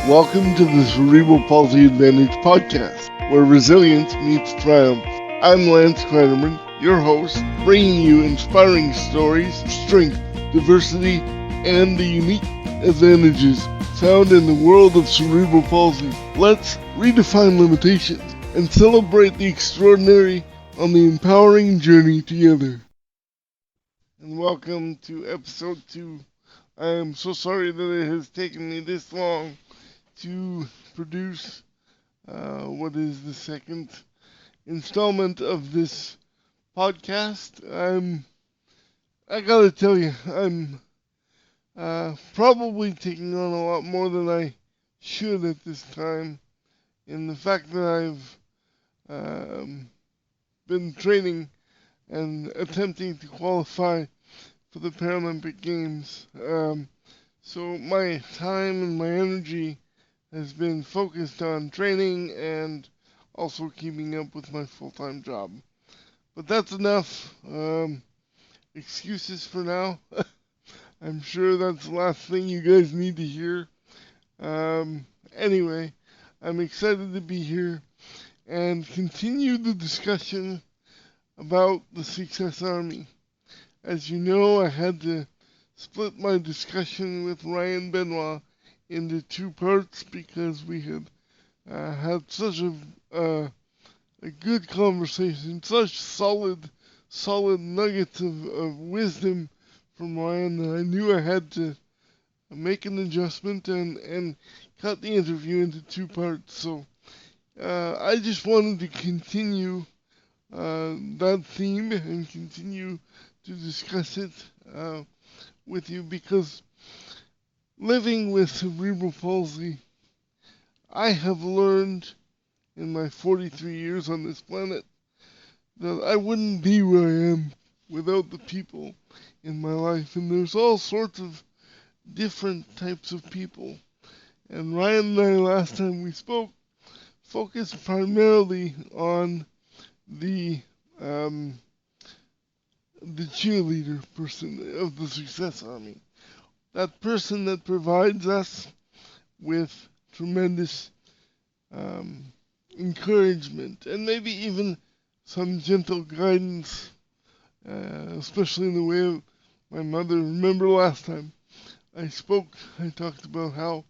Welcome to the Cerebral Palsy Advantage Podcast, where resilience meets triumph. I'm Lance Kleiderman, your host, bringing you inspiring stories, strength, diversity, and the unique advantages found in the world of cerebral palsy. Let's redefine limitations and celebrate the extraordinary on the empowering journey together. And welcome to episode 2. I am so sorry that it has taken me this long to produce what is the second installment of this podcast. I gotta tell you, I'm probably taking on a lot more than I should at this time, in the fact that I've been training and attempting to qualify for the Paralympic Games. So my time and my energy has been focused on training and also keeping up with my full-time job. But that's enough excuses for now. I'm sure that's the last thing you guys need to hear. Anyway, I'm excited to be here and continue the discussion about the Success Army. As you know, I had to split my discussion with Ryan Benoit into 2 parts because we had had such a good conversation, such solid nuggets of wisdom from Ryan that I knew I had to make an adjustment and cut the interview into 2 parts. So I just wanted to continue that theme and continue to discuss it with you, because living with cerebral palsy, I have learned in my 43 years on this planet that I wouldn't be where I am without the people in my life. And there's all sorts of different types of people. And Ryan and I, last time we spoke, focused primarily on the cheerleader person of the Success Army. That person that provides us with tremendous encouragement and maybe even some gentle guidance, especially in the way of my mother. Remember last time I spoke, I talked about how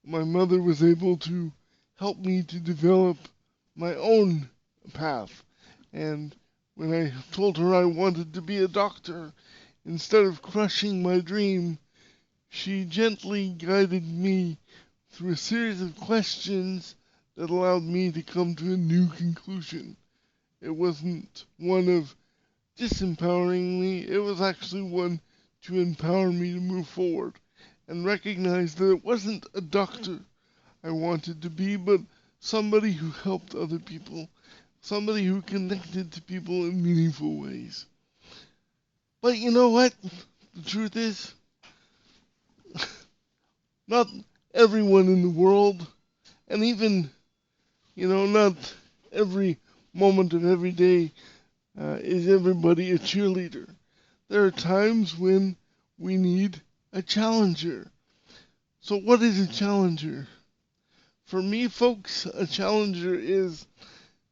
my mother was able to help me to develop my own path. And when I told her I wanted to be a doctor, instead of crushing my dream, she gently guided me through a series of questions that allowed me to come to a new conclusion. It wasn't one of disempowering me, it was actually one to empower me to move forward and recognize that it wasn't a doctor I wanted to be, but somebody who helped other people, somebody who connected to people in meaningful ways. But you know what? The truth is, not everyone in the world, and even, not every moment of every day is everybody a cheerleader. There are times when we need a challenger. So what is a challenger? For me, folks, a challenger is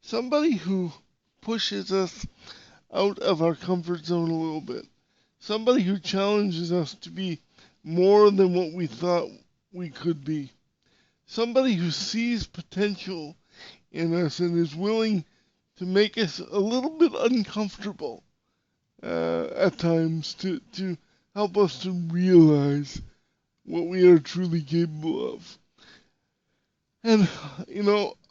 somebody who pushes us out of our comfort zone a little bit. Somebody who challenges us to be more than what we thought we could be. Somebody who sees potential in us and is willing to make us a little bit uncomfortable at times to help us to realize what we are truly capable of. And,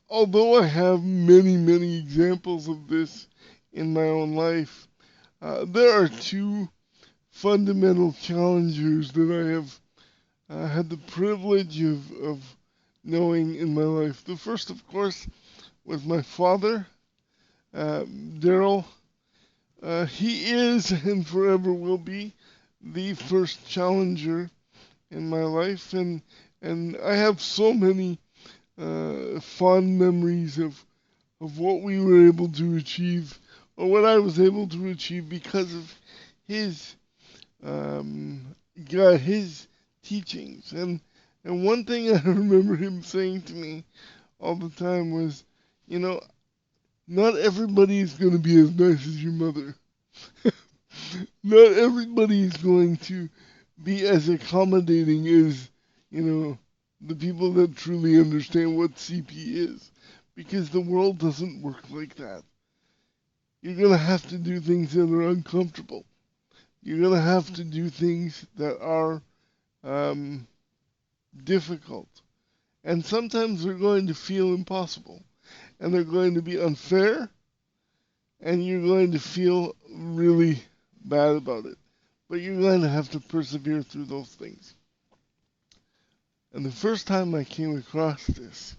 although I have many examples of this in my own life, there are 2 fundamental challengers that I have had the privilege of knowing in my life. The first, of course, was my father, Daryl. He is and forever will be the first challenger in my life, and I have so many fond memories of what we were able to achieve, or what I was able to achieve, because of his his teachings. And And one thing I remember him saying to me all the time was, you know, not everybody is going to be as nice as your mother. Not everybody is going to be as accommodating as, the people that truly understand what CP is. Because the world doesn't work like that. You're going to have to do things that are uncomfortable. You're going to have to do things that are um, difficult. And sometimes they're going to feel impossible. And they're going to be unfair. And you're going to feel really bad about it. But you're going to have to persevere through those things. And the first time I came across this,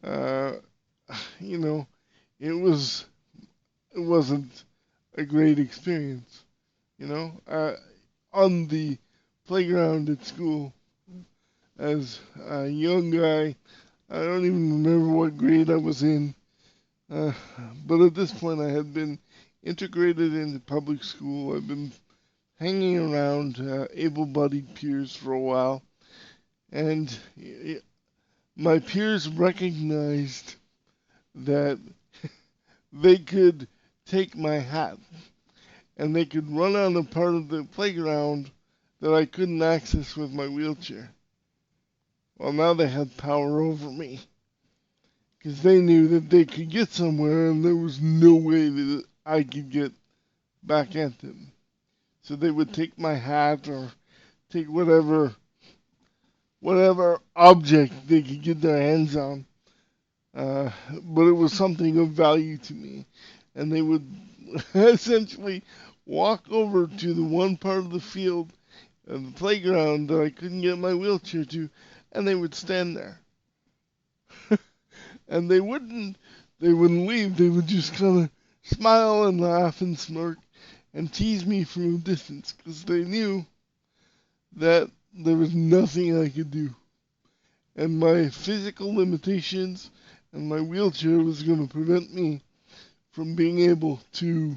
uh, you know, it wasn't a great experience. On the playground at school, as a young guy, I don't even remember what grade I was in, uh, but at this point I had been integrated into public school. I've been hanging around able-bodied peers for a while, and my peers recognized that they could take my hat and they could run on a part of the playground that I couldn't access with my wheelchair. Well, now they had power over me because they knew that they could get somewhere and there was no way that I could get back at them. So they would take my hat or take whatever object they could get their hands on. But it was something of value to me. And they would essentially walk over to the one part of the field, the playground that I couldn't get my wheelchair to, and they would stand there. And they wouldn't leave. They would just kind of smile and laugh and smirk and tease me from a distance because they knew that there was nothing I could do. And my physical limitations and my wheelchair was going to prevent me from being able to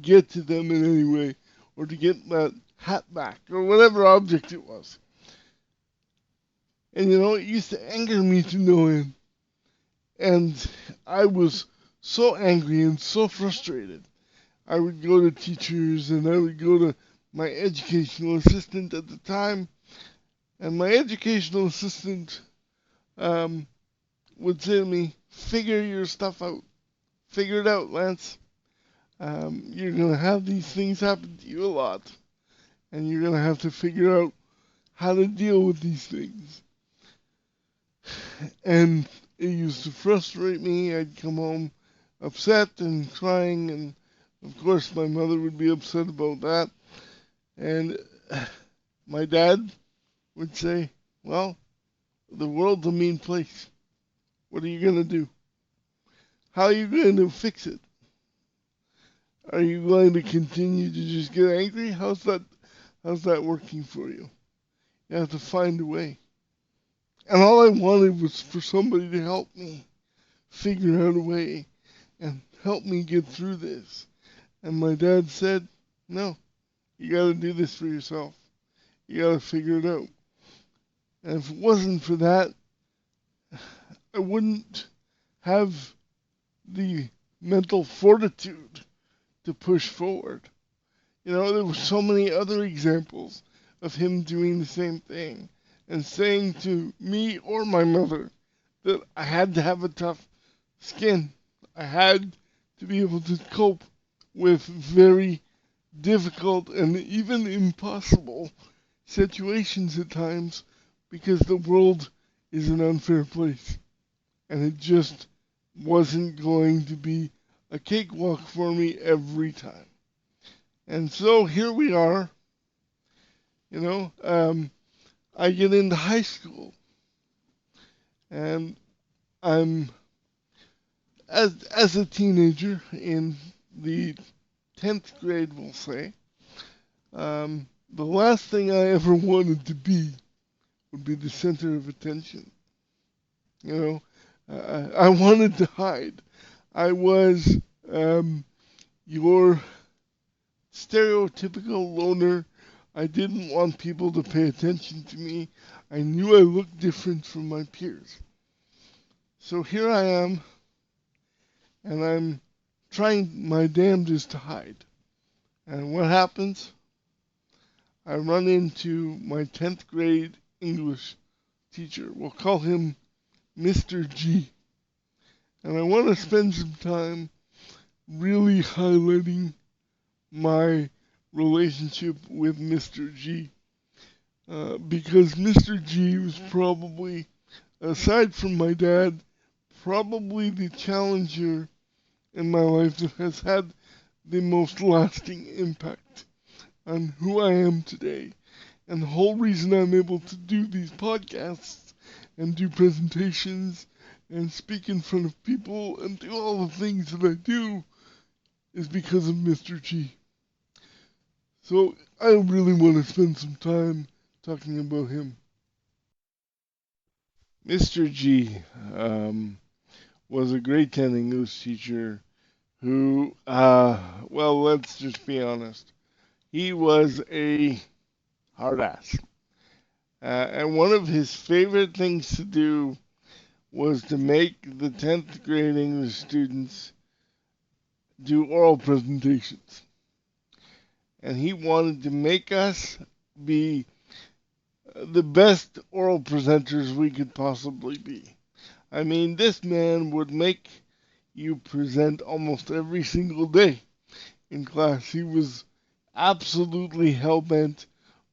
get to them in any way or to get that hat back or whatever object it was. And it used to anger me to no end. And I was so angry and so frustrated. I would go to teachers and I would go to my educational assistant at the time. And my educational assistant would say to me, figure your stuff out. Figure it out, Lance. You're going to have these things happen to you a lot. And you're going to have to figure out how to deal with these things. And it used to frustrate me. I'd come home upset and crying, and of course my mother would be upset about that. And my dad would say, well, the world's a mean place. What are you going to do? How are you going to fix it? Are you going to continue to just get angry? How's that working for you? You have to find a way. And all I wanted was for somebody to help me figure out a way and help me get through this. And my dad said, no, you got to do this for yourself. You got to figure it out. And if it wasn't for that, I wouldn't have the mental fortitude to push forward. There were so many other examples of him doing the same thing and saying to me or my mother that I had to have a tough skin. I had to be able to cope with very difficult and even impossible situations at times because the world is an unfair place. And it just wasn't going to be a cakewalk for me every time. And so here we are. I get into high school. And I'm, as a teenager in the 10th grade, we'll say, the last thing I ever wanted to be would be the center of attention. I wanted to hide. I was your stereotypical loner. I didn't want people to pay attention to me. I knew I looked different from my peers. So here I am, and I'm trying my damnedest to hide. And what happens? I run into my 10th grade English teacher. We'll call him Mr. G. And I want to spend some time really highlighting my relationship with Mr. G. Because Mr. G was probably, aside from my dad, probably the challenger in my life that has had the most lasting impact on who I am today. And the whole reason I'm able to do these podcasts and do presentations and speak in front of people and do all the things that I do is because of Mr. G. So I really want to spend some time talking about him. Mr. G was a grade 10 English teacher who, well, let's just be honest. He was a hard ass. And one of his favorite things to do was to make the 10th grade English students do oral presentations. And he wanted to make us be the best oral presenters we could possibly be. I mean, this man would make you present almost every single day in class. He was absolutely hell-bent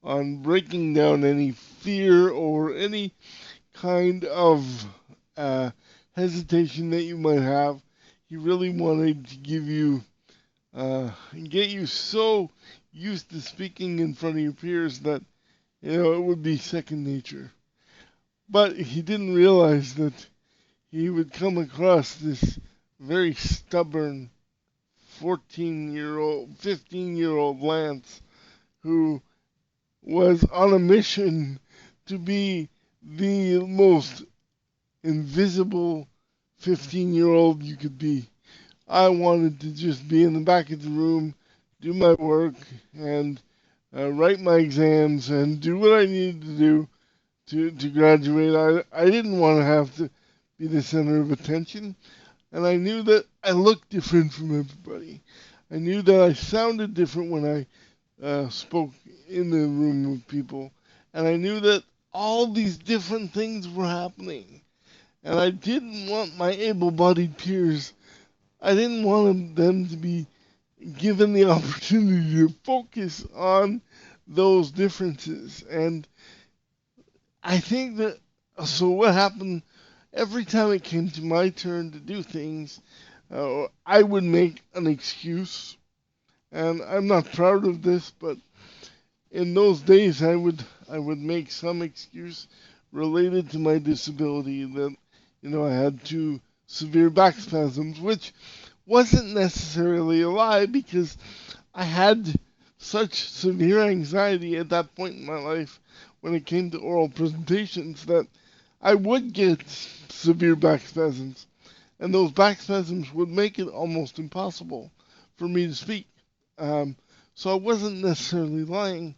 on breaking down any fear or any kind of hesitation that you might have. He really wanted to give you, get you so used to speaking in front of your peers that, it would be second nature. But he didn't realize that he would come across this very stubborn 14-year-old, 15-year-old Lance who was on a mission to be the most invisible 15-year-old you could be. I wanted to just be in the back of the room, do my work, and write my exams, and do what I needed to do to graduate. I didn't want to have to be the center of attention, and I knew that I looked different from everybody. I knew that I sounded different when I spoke in the room with people, and I knew that all these different things were happening. And I didn't want my able-bodied peers, I didn't want them to be given the opportunity to focus on those differences. And I think that, so what happened, every time it came to my turn to do things, I would make an excuse. And I'm not proud of this, but in those days I would make some excuse related to my disability that, I had 2 severe back spasms, which wasn't necessarily a lie because I had such severe anxiety at that point in my life when it came to oral presentations that I would get severe back spasms. And those back spasms would make it almost impossible for me to speak. So I wasn't necessarily lying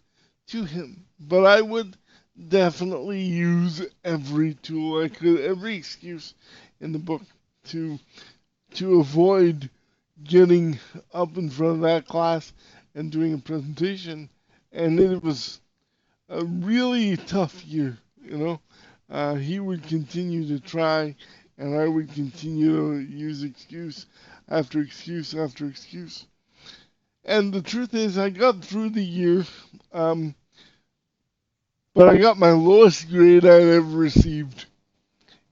to him, but I would definitely use every tool I could, every excuse in the book to avoid getting up in front of that class and doing a presentation. And it was a really tough year, He would continue to try, and I would continue to use excuse after excuse after excuse. And the truth is, I got through the year, but I got my lowest grade I'd ever received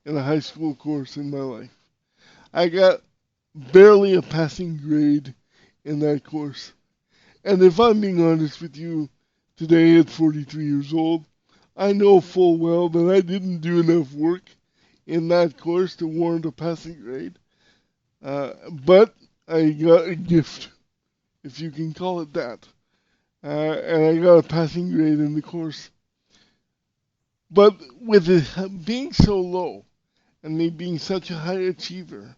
in a high school course in my life. I got barely a passing grade in that course. And if I'm being honest with you, today at 43 years old, I know full well that I didn't do enough work in that course to warrant a passing grade. But I got a gift, if you can call it that. And I got a passing grade in the course. But with it being so low, and me being such a high achiever,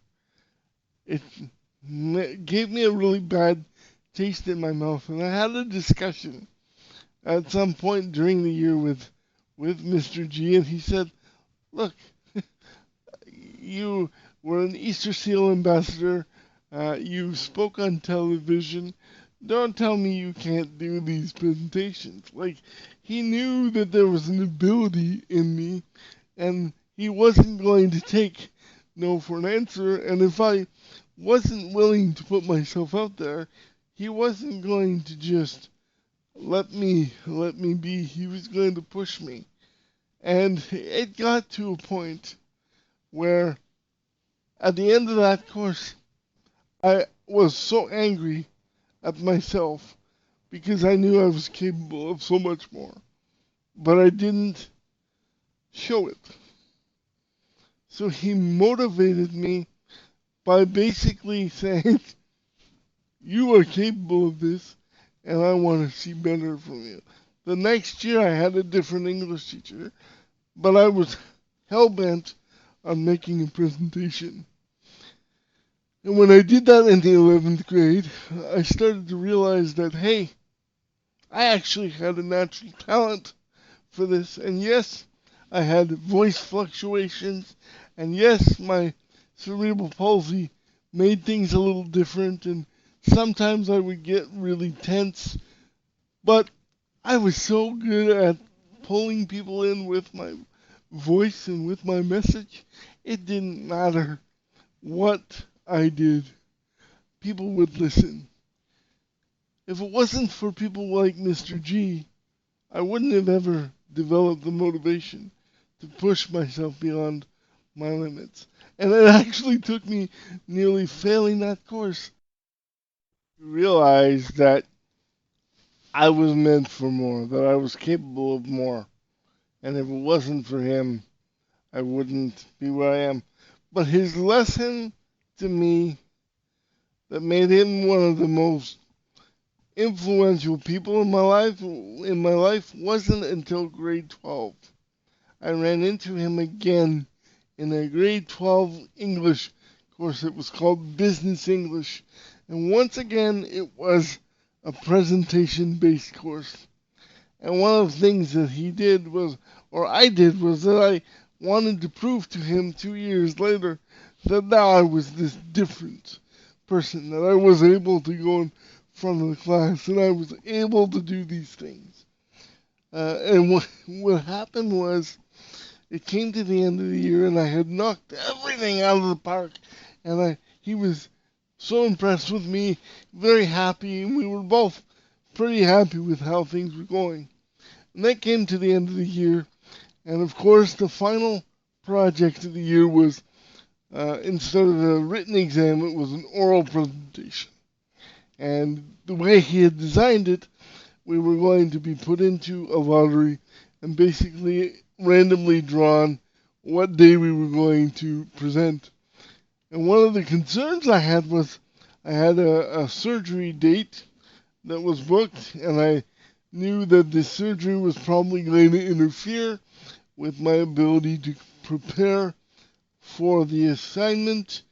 it gave me a really bad taste in my mouth. And I had a discussion at some point during the year with Mr. G, and he said, "Look, you were an Easter Seal ambassador. You spoke on television. Don't tell me you can't do these presentations." Like, he knew that there was an ability in me, and he wasn't going to take no for an answer. And if I wasn't willing to put myself out there, he wasn't going to just let me be. He was going to push me. And it got to a point where at the end of that course, I was so angry at myself because I knew I was capable of so much more, but I didn't show it. So he motivated me by basically saying, "You are capable of this, and I want to see better from you." The next year I had a different English teacher, but I was hell-bent on making a presentation. And when I did that in the 11th grade, I started to realize that, hey, I actually had a natural talent for this. And yes, I had voice fluctuations. And yes, my cerebral palsy made things a little different. And sometimes I would get really tense. But I was so good at pulling people in with my voice and with my message, it didn't matter what I did. People would listen. If it wasn't for people like Mr. G, I wouldn't have ever developed the motivation to push myself beyond my limits. And it actually took me nearly failing that course to realize that I was meant for more, that I was capable of more. And if it wasn't for him, I wouldn't be where I am. But his lesson to me that made him one of the most influential people in my life wasn't until grade 12. I ran into him again in a grade 12 English course. It was called Business English. And once again, it was a presentation based course. And one of the things that he did was, or I did, was that I wanted to prove to him 2 years later that now I was this different person, that I was able to go in front of the class and I was able to do these things. And what happened was, it came to the end of the year and I had knocked everything out of the park, and he was so impressed with me, very happy, and we were both pretty happy with how things were going. And that came to the end of the year, and of course the final project of the year was, instead of a written exam, it was an oral presentation. And the way he had designed it, we were going to be put into a lottery and basically randomly drawn what day we were going to present. And one of the concerns I had was I had a surgery date that was booked, and I knew that this surgery was probably going to interfere with my ability to prepare for the assignment.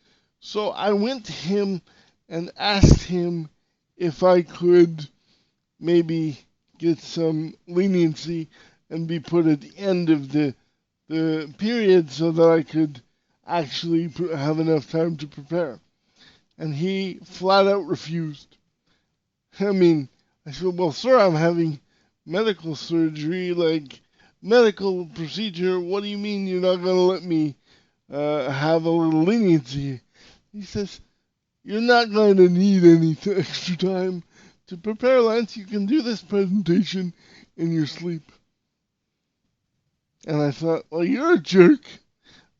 So I went to him and asked him if I could maybe get some leniency and be put at the end of the period so that I could actually have enough time to prepare. And he flat out refused. I mean, I said, "Well, sir, I'm having medical surgery, like medical procedure. What do you mean you're not going to let me have a little leniency?" He says, "You're not going to need any extra time to prepare, Lance. You can do this presentation in your sleep." And I thought, well, you're a jerk.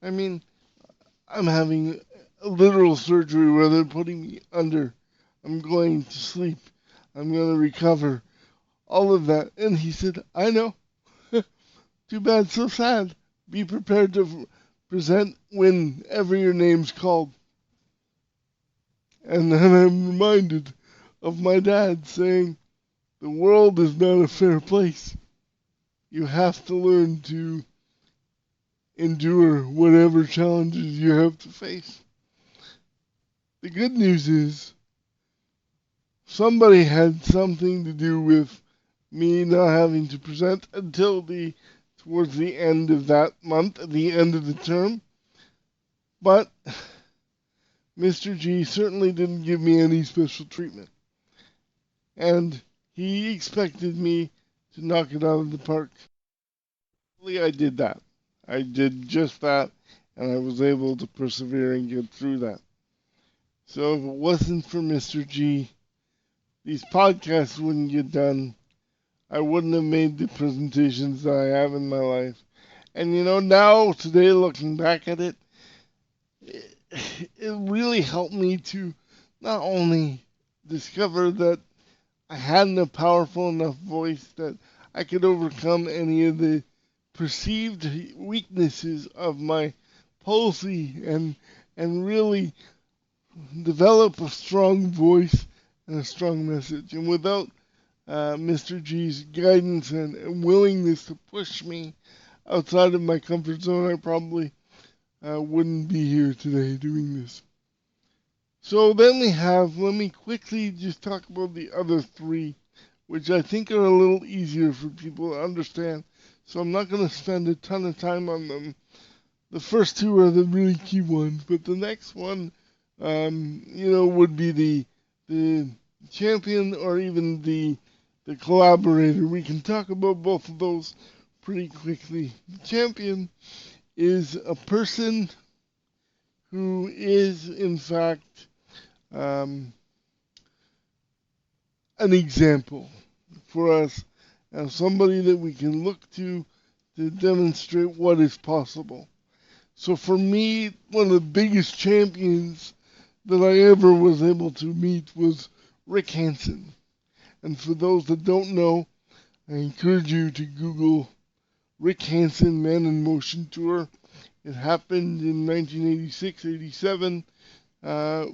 I mean, I'm having a literal surgery where they're putting me under. I'm going to sleep. I'm going to recover. All of that. And he said, "I know. Too bad, so sad. Be prepared to present whenever your name's called." And then I'm reminded of my dad saying, "The world is not a fair place. You have to learn to endure whatever challenges you have to face." The good news is somebody had something to do with me not having to present until towards the end of that month, at the end of the term. But Mr. G certainly didn't give me any special treatment. And he expected me to knock it out of the park. I did that. I did just that, and I was able to persevere and get through that. So if it wasn't for Mr. G, these podcasts wouldn't get done. I wouldn't have made the presentations that I have in my life. And now, today, looking back at it, it really helped me to not only discover that I had a powerful enough voice that I could overcome any of the perceived weaknesses of my palsy and really develop a strong voice and a strong message. And without Mr. G's guidance and willingness to push me outside of my comfort zone, I probably wouldn't be here today doing this. So then let me quickly just talk about the other three, which I think are a little easier for people to understand. So I'm not going to spend a ton of time on them. The first two are the really key ones, but the next one, would be the champion or even the collaborator. We can talk about both of those pretty quickly. The champion is a person who is, in fact, an example for us as somebody that we can look to demonstrate what is possible. So for me, one of the biggest champions that I ever was able to meet was Rick Hansen. And for those that don't know, I encourage you to Google Rick Hansen Man in Motion Tour. It happened in 1986-87.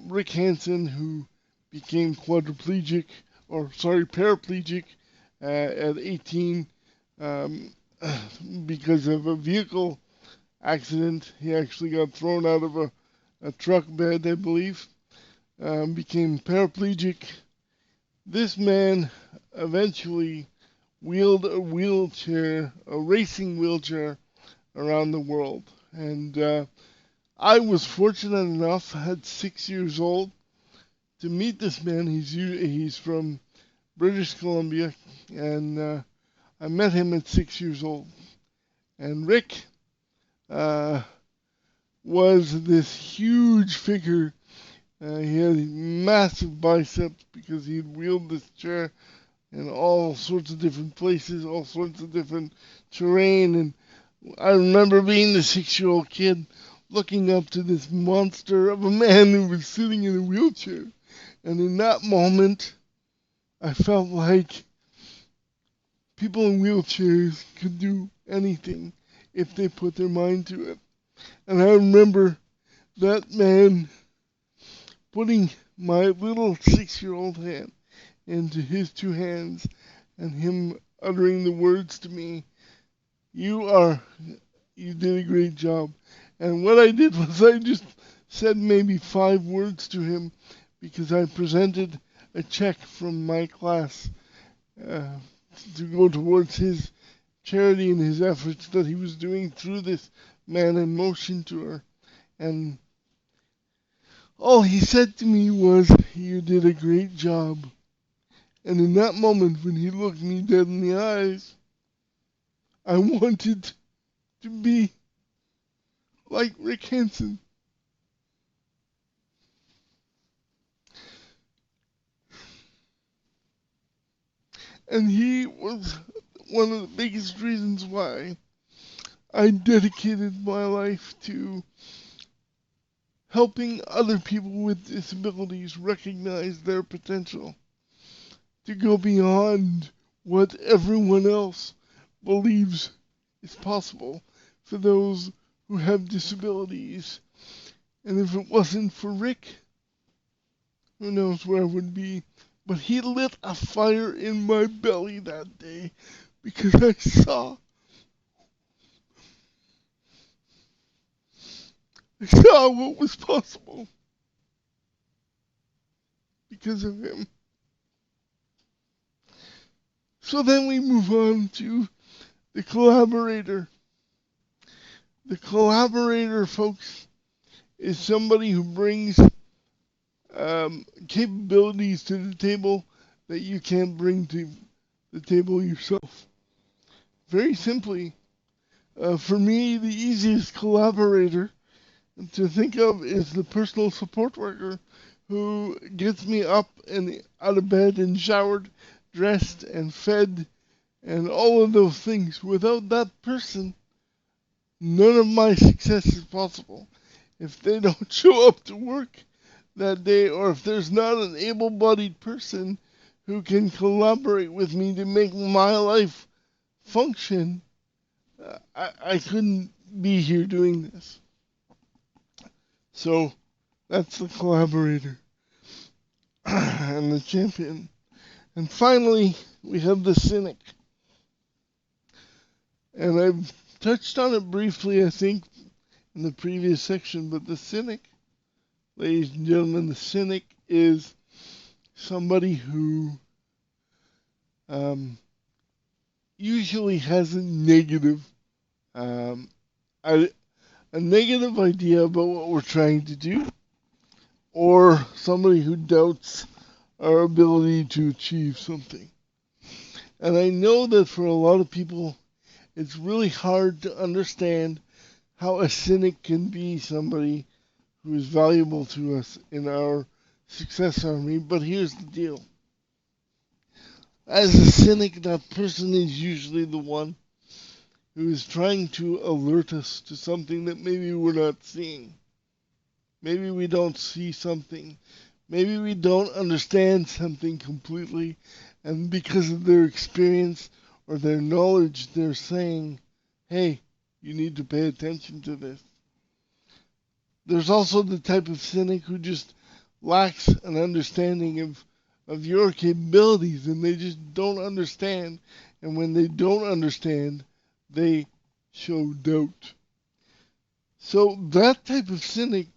Rick Hansen, who became paraplegic at 18 because of a vehicle accident. He actually got thrown out of a truck bed, I believe. Became paraplegic. This man eventually wheeled a racing wheelchair, around the world. And I was fortunate enough, at 6 years old, to meet this man. He's from British Columbia, and I met him at 6 years old. And Rick was this huge figure. He had massive biceps because he had wheeled this chair in all sorts of different places, all sorts of different terrain. And I remember being the 6-year-old kid looking up to this monster of a man who was sitting in a wheelchair. And in that moment, I felt like people in wheelchairs could do anything if they put their mind to it. And I remember that man putting my little 6-year-old hand into his two hands and him uttering the words to me, you did a great job. And what I did was I just said maybe 5 words to him because I presented a check from my class to go towards his charity and his efforts that he was doing through this Man in Motion tour. And all he said to me was, "You did a great job." And in that moment, when he looked me dead in the eyes, I wanted to be like Rick Hansen. And he was one of the biggest reasons why I dedicated my life to helping other people with disabilities recognize their potential, to go beyond what everyone else believes is possible for those who have disabilities. And if it wasn't for Rick, who knows where I would be. But he lit a fire in my belly that day because I saw what was possible because of him. So then we move on to the collaborator. The collaborator, folks, is somebody who brings capabilities to the table that you can't bring to the table yourself. Very simply, for me, the easiest collaborator to think of is the personal support worker who gets me up and out of bed and showered, dressed and fed and all of those things. Without that person, none of my success is possible. If they don't show up to work that day, or if there's not an able-bodied person who can collaborate with me to make my life function, I couldn't be here doing this. So that's the collaborator and the champion. And finally, we have the cynic. And I've touched on it briefly, I think, in the previous section, but the cynic, ladies and gentlemen, the cynic is somebody who usually has a negative idea about what we're trying to do, or somebody who doubts our ability to achieve something. And I know that for a lot of people, it's really hard to understand how a cynic can be somebody who is valuable to us in our success army. But here's the deal. As a cynic, that person is usually the one who is trying to alert us to something that maybe we're not seeing. Maybe we don't see something. Maybe we don't understand something completely. And because of their experience or their knowledge, they're saying, hey, you need to pay attention to this. There's also the type of cynic who just lacks an understanding of your capabilities, and they just don't understand. And when they don't understand, they show doubt. So that type of cynic,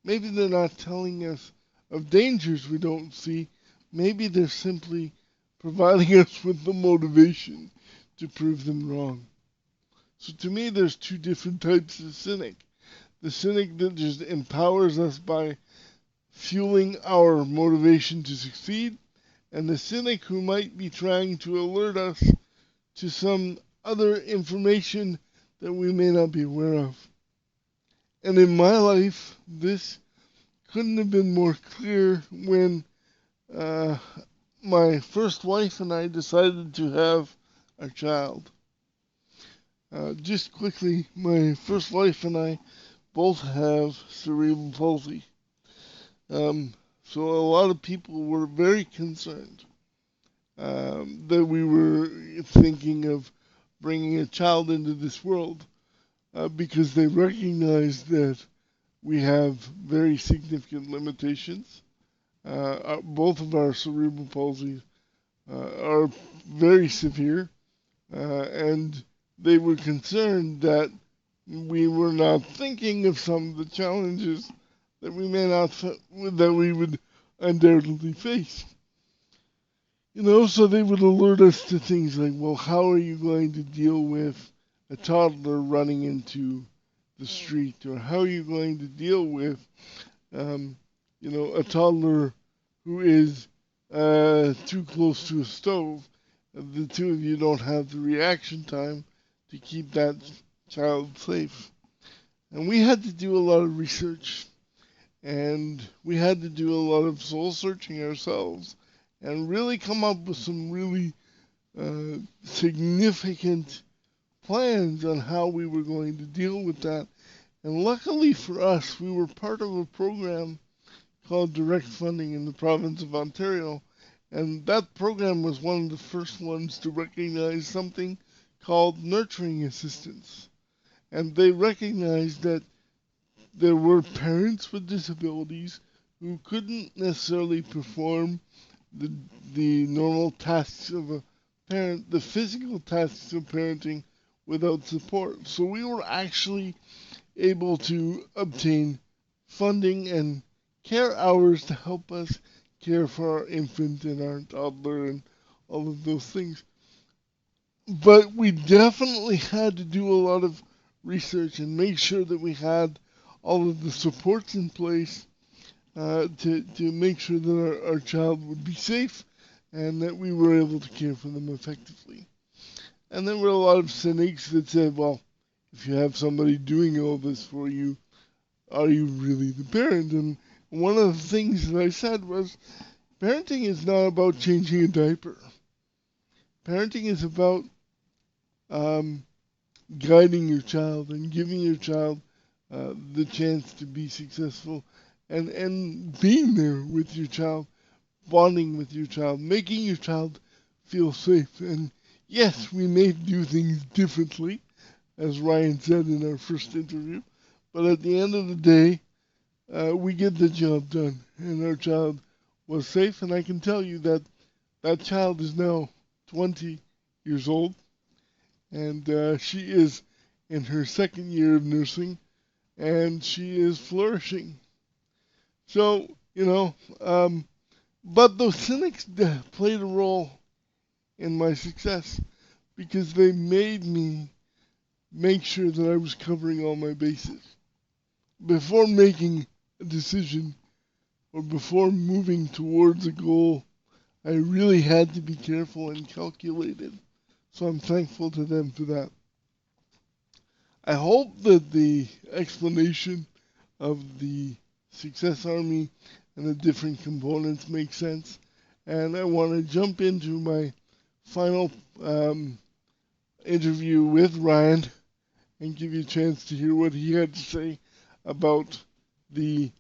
maybe they're not telling us of dangers we don't see. Maybe they're simply providing us with the motivation to prove them wrong. So to me, there's two different types of cynic. The cynic that just empowers us by fueling our motivation to succeed, and the cynic who might be trying to alert us to some other information that we may not be aware of. And in my life, this couldn't have been more clear when my first wife and I decided to have a child. Just quickly, my first wife and I both have cerebral palsy. So a lot of people were very concerned that we were thinking of bringing a child into this world because they recognized that we have very significant limitations. Both of our cerebral palsies are very severe, and they were concerned that we were not thinking of some of the challenges that we would undoubtedly face. So they would alert us to things like, well, how are you going to deal with a toddler running into the street, or how are you going to deal with, a toddler who is too close to a stove. The two of you don't have the reaction time to keep that child safe. And we had to do a lot of research, and we had to do a lot of soul searching ourselves, and really come up with some really significant plans on how we were going to deal with that. And luckily for us, we were part of a program called Direct Funding in the province of Ontario. And that program was one of the first ones to recognize something called nurturing assistance. And they recognized that there were parents with disabilities who couldn't necessarily perform the normal tasks of a parent, the physical tasks of parenting, without support. So we were actually able to obtain funding and care hours to help us care for our infant and our toddler and all of those things. but we definitely had to do a lot of research and make sure that we had all of the supports in place to make sure that our child would be safe and that we were able to care for them effectively. And there were a lot of cynics that said, well, if you have somebody doing all this for you, are you really the parent? And one of the things that I said was, parenting is not about changing a diaper. Parenting is about um, guiding your child and giving your child the chance to be successful and being there with your child, bonding with your child, making your child feel safe. And yes, we may do things differently, as Ryan said in our first interview, but at the end of the day, we get the job done, and our child was safe. And I can tell you that that child is now 20 years old, and she is in her second year of nursing, and she is flourishing. So, but those cynics played a role in my success because they made me make sure that I was covering all my bases. Before making a decision or before moving towards a goal, I really had to be careful and calculated. So I'm thankful to them for that. I hope that the explanation of the Success Army and the different components make sense. And I want to jump into my final interview with Ryan and give you a chance to hear what he had to say about the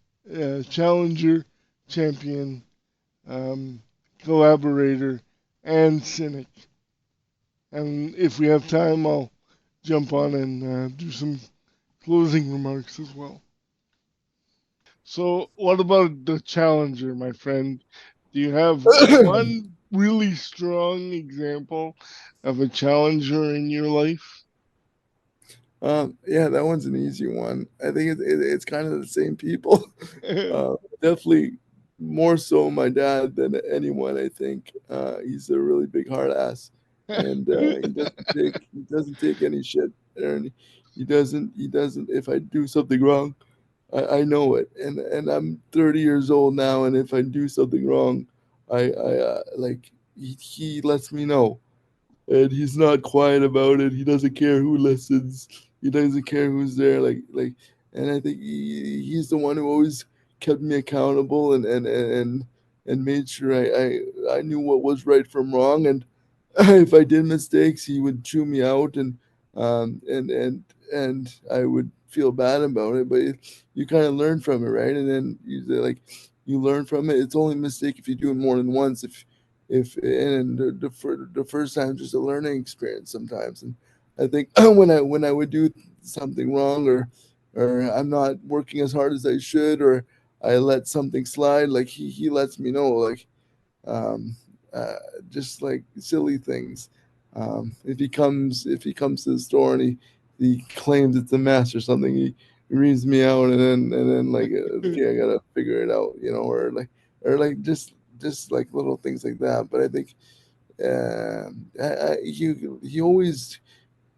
Challenger Champion, um, Collaborator, and Cynic. And if we have time, I'll jump on and do some closing remarks as well. So, what about the Challenger, my friend? Do you have one really strong example of a Challenger in your life? Yeah, that one's an easy one. I think it's kind of the same people. Definitely more so my dad than anyone. I think he's a really big hard ass, and he doesn't take any shit, and he doesn't. If I do something wrong, I know it, and I'm 30 years old now, and if I do something wrong, I like he lets me know, and he's not quiet about it. He doesn't care who listens. He doesn't care who's there. And I think he's the one who always kept me accountable and made sure I knew what was right from wrong. And if I did mistakes, he would chew me out, um, and and and I would feel bad about it. But you kind of learn from it, right? And then you learn from it. It's only a mistake if you do it more than once. If and the first time is just a learning experience sometimes. And I think when I would do something wrong, or I'm not working as hard as I should, or I let something slide, like he lets me know, um, uh, just like silly things. If he comes to the store and he claims it's a mess or something, he reads me out, and then like, okay, I gotta figure it out, or like just like little things like that. But I think he always,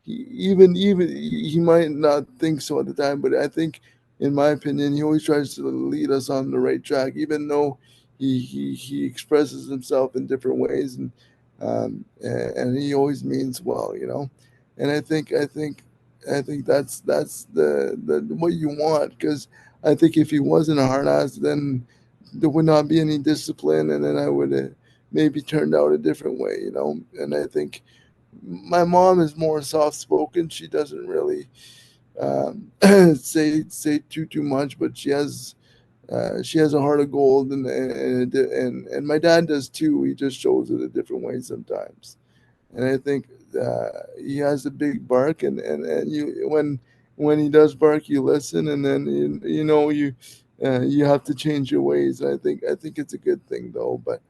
even he might not think so at the time, but I think, in my opinion, he always tries to lead us on the right track, even though he expresses himself in different ways, and he always means well. And I think that's the what you want, because I think if he wasn't a hard ass, then there would not be any discipline, and then I would have maybe turned out a different way. And I think my mom is more soft spoken. She doesn't really say too much, but she has a heart of gold, and my dad does too. He just shows it a different way sometimes. And I think he has a big bark, and when he does bark, you listen, and then you have to change your ways. I think it's a good thing though, but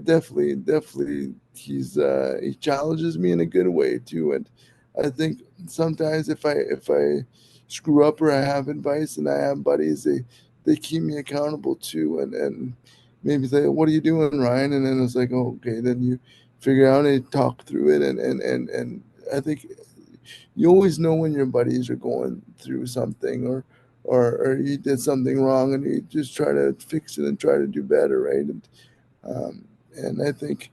definitely he challenges me in a good way too. And I think sometimes if I screw up, or I have advice and I have buddies, they keep me accountable too, and maybe say, "What are you doing, Ryan?" And then it's like, "Oh, okay." Then figure out and talk through it, and I think you always know when your buddies are going through something, or you did something wrong and you just try to fix it and try to do better, right? Um, and I think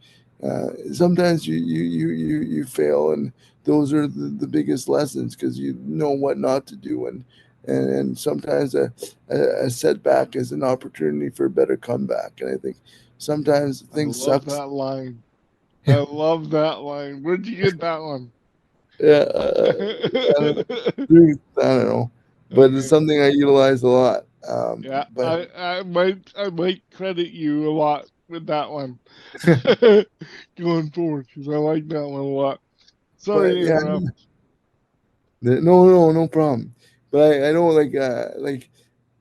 sometimes you fail, and those are the biggest lessons because you know what not to do, and sometimes a setback is an opportunity for a better comeback. And I think sometimes I things love sucks. that line. I love that line. Where'd you get that one? Yeah, I don't know, but it's Okay. something I utilize a lot. Yeah, But I might credit you a lot with that one going forward because I like that one a lot. Sorry but to yeah, interrupt. no problem. But I know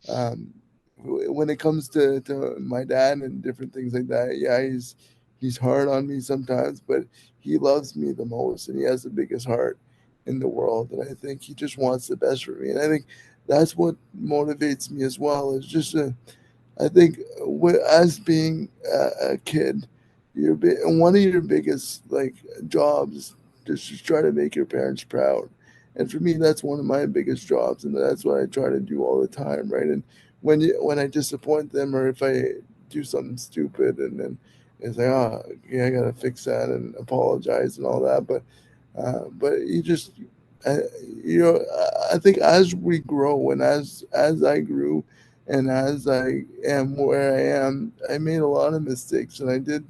um, when it comes to my dad and different things like that, yeah, he's hard on me sometimes, but he loves me the most, and he has the biggest heart in the world, and I think he just wants the best for me, and I think that's what motivates me as well. Is just I think as being a kid, one of your biggest like jobs is to try to make your parents proud. And for me, that's one of my biggest jobs, and that's what I try to do all the time, right? And when I disappoint them, or if I do something stupid, and then it's like, oh, yeah, I gotta fix that and apologize and all that. But you just, uh, I think as we grow and as I grew, and as I am where I am, I made a lot of mistakes and I did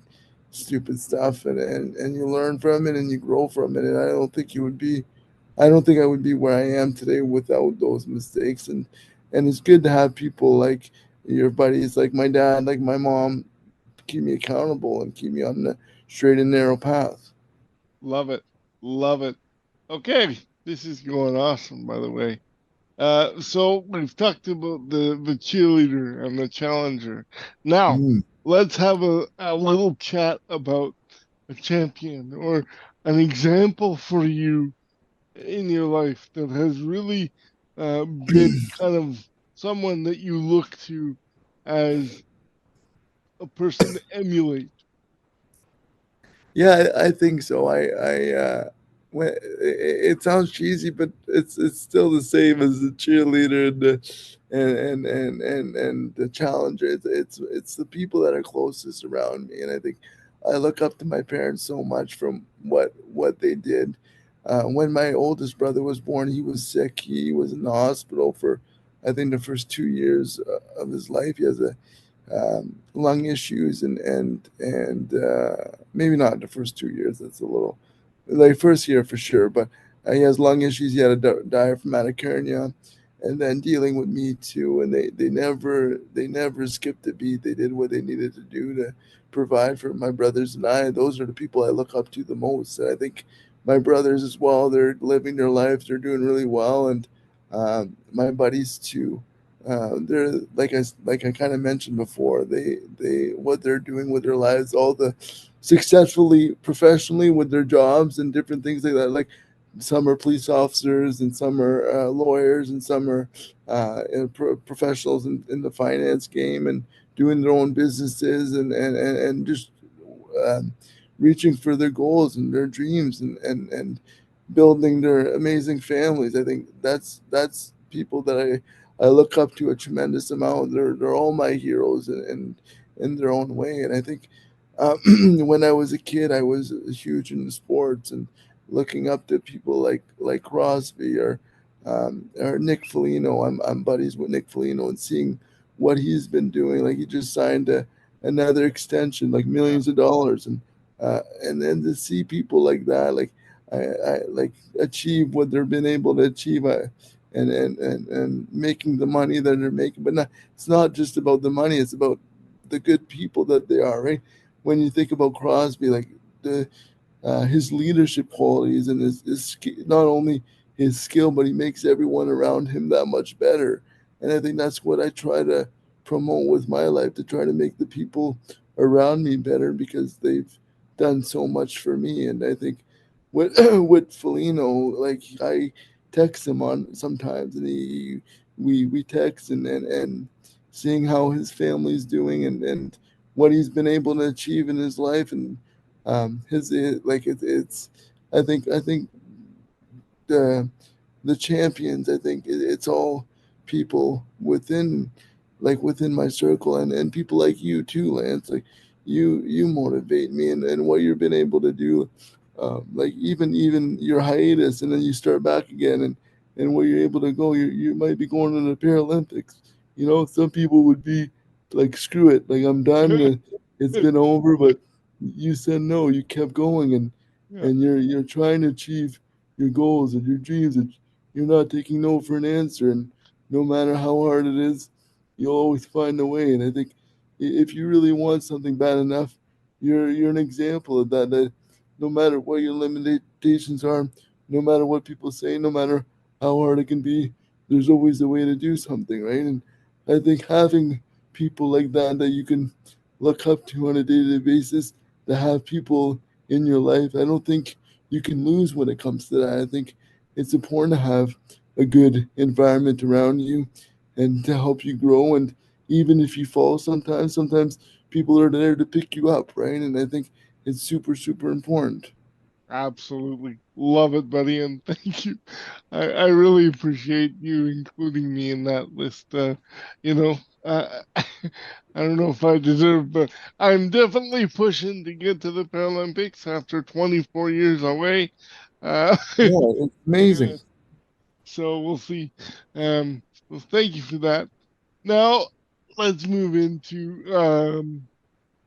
stupid stuff, and you learn from it and you grow from it. And I don't think I would be where I am today without those mistakes. And it's good to have people like your buddies, like my dad, like my mom, keep me accountable and keep me on the straight and narrow path. Love it. Love it. Okay, this is going awesome, by the way. So we've talked about the cheerleader and the challenger. Now Mm. let's have a little chat about a champion or an example for you in your life that has really been kind of someone that you look to as a person to emulate. Yeah, I think so. When it sounds cheesy, but it's still the same as the cheerleader and and the challenger. It's the people that are closest around me, and I think I look up to my parents so much from what they did. When my oldest brother was born, he was sick. He was in the hospital for, I think, the first 2 years of his life. He has a lung issues, and maybe not the first 2 years. That's a little like first year for sure, but he has lung issues. He had a diaphragmatic hernia, and then dealing with me too. And they never skipped a beat. They did what they needed to do to provide for my brothers and I. Those are the people I look up to the most. And I think my brothers as well. They're living their lives. They're doing really well, and my buddies too. They're like I kind of mentioned before. They what they're doing with their lives, all the successfully professionally with their jobs and different things like that. Like some are police officers, and some are lawyers, and some are professionals in the finance game and doing their own businesses, and just um, reaching for their goals and their dreams, and building their amazing families. I think that's people that I look up to a tremendous amount. They're all my heroes and in their own way. And I think when I was a kid, I was huge in sports and looking up to people like Crosby or Nick Foligno. I'm buddies with Nick Foligno, and seeing what he's been doing. Like he just signed another extension, like Yeah, millions of dollars, and then to see people like that, like I like achieve what they've been able to achieve. And making the money that they're making, but not, it's not just about the money. It's about the good people that they are, right? When you think about Crosby, like the his leadership qualities and not only his skill, but he makes everyone around him that much better. And I think that's what I try to promote with my life, to try to make the people around me better because they've done so much for me. And I think with with Felino, like I text him on sometimes, and we text, and seeing how his family's doing, and what he's been able to achieve in his life, and like it's I think the the champions. I think it's all people within, like within my circle, and people like you too, Lance. Like you motivate me, and what you've been able to do, like even your hiatus, and then you start back again, and where you're able to go, you might be going to the Paralympics. You know, some people would be like, screw it, like I'm done. It's been over, but you said no. You kept going, Yeah, and you're trying to achieve your goals and your dreams, and you're not taking no for an answer. And no matter how hard it is, you'll always find a way. And I think if you really want something bad enough, you're an example of that. That no matter what your limitations are, no matter what people say, no matter how hard it can be, there's always a way to do something, right? And I think having people like that you can look up to on a day-to-day basis, to have people in your life, I don't think you can lose when it comes to that. I think it's important to have a good environment around you and to help you grow. And even if you fall sometimes people are there to pick you up, right? And I think it's super, super important. absolutely. Love it, buddy, and thank you. I really appreciate you including me in that list. You know, I don't know if I deserve, but I'm definitely pushing to get to the Paralympics after 24 years away. Yeah, it's amazing. So we'll see. So thank you for that. Now let's move into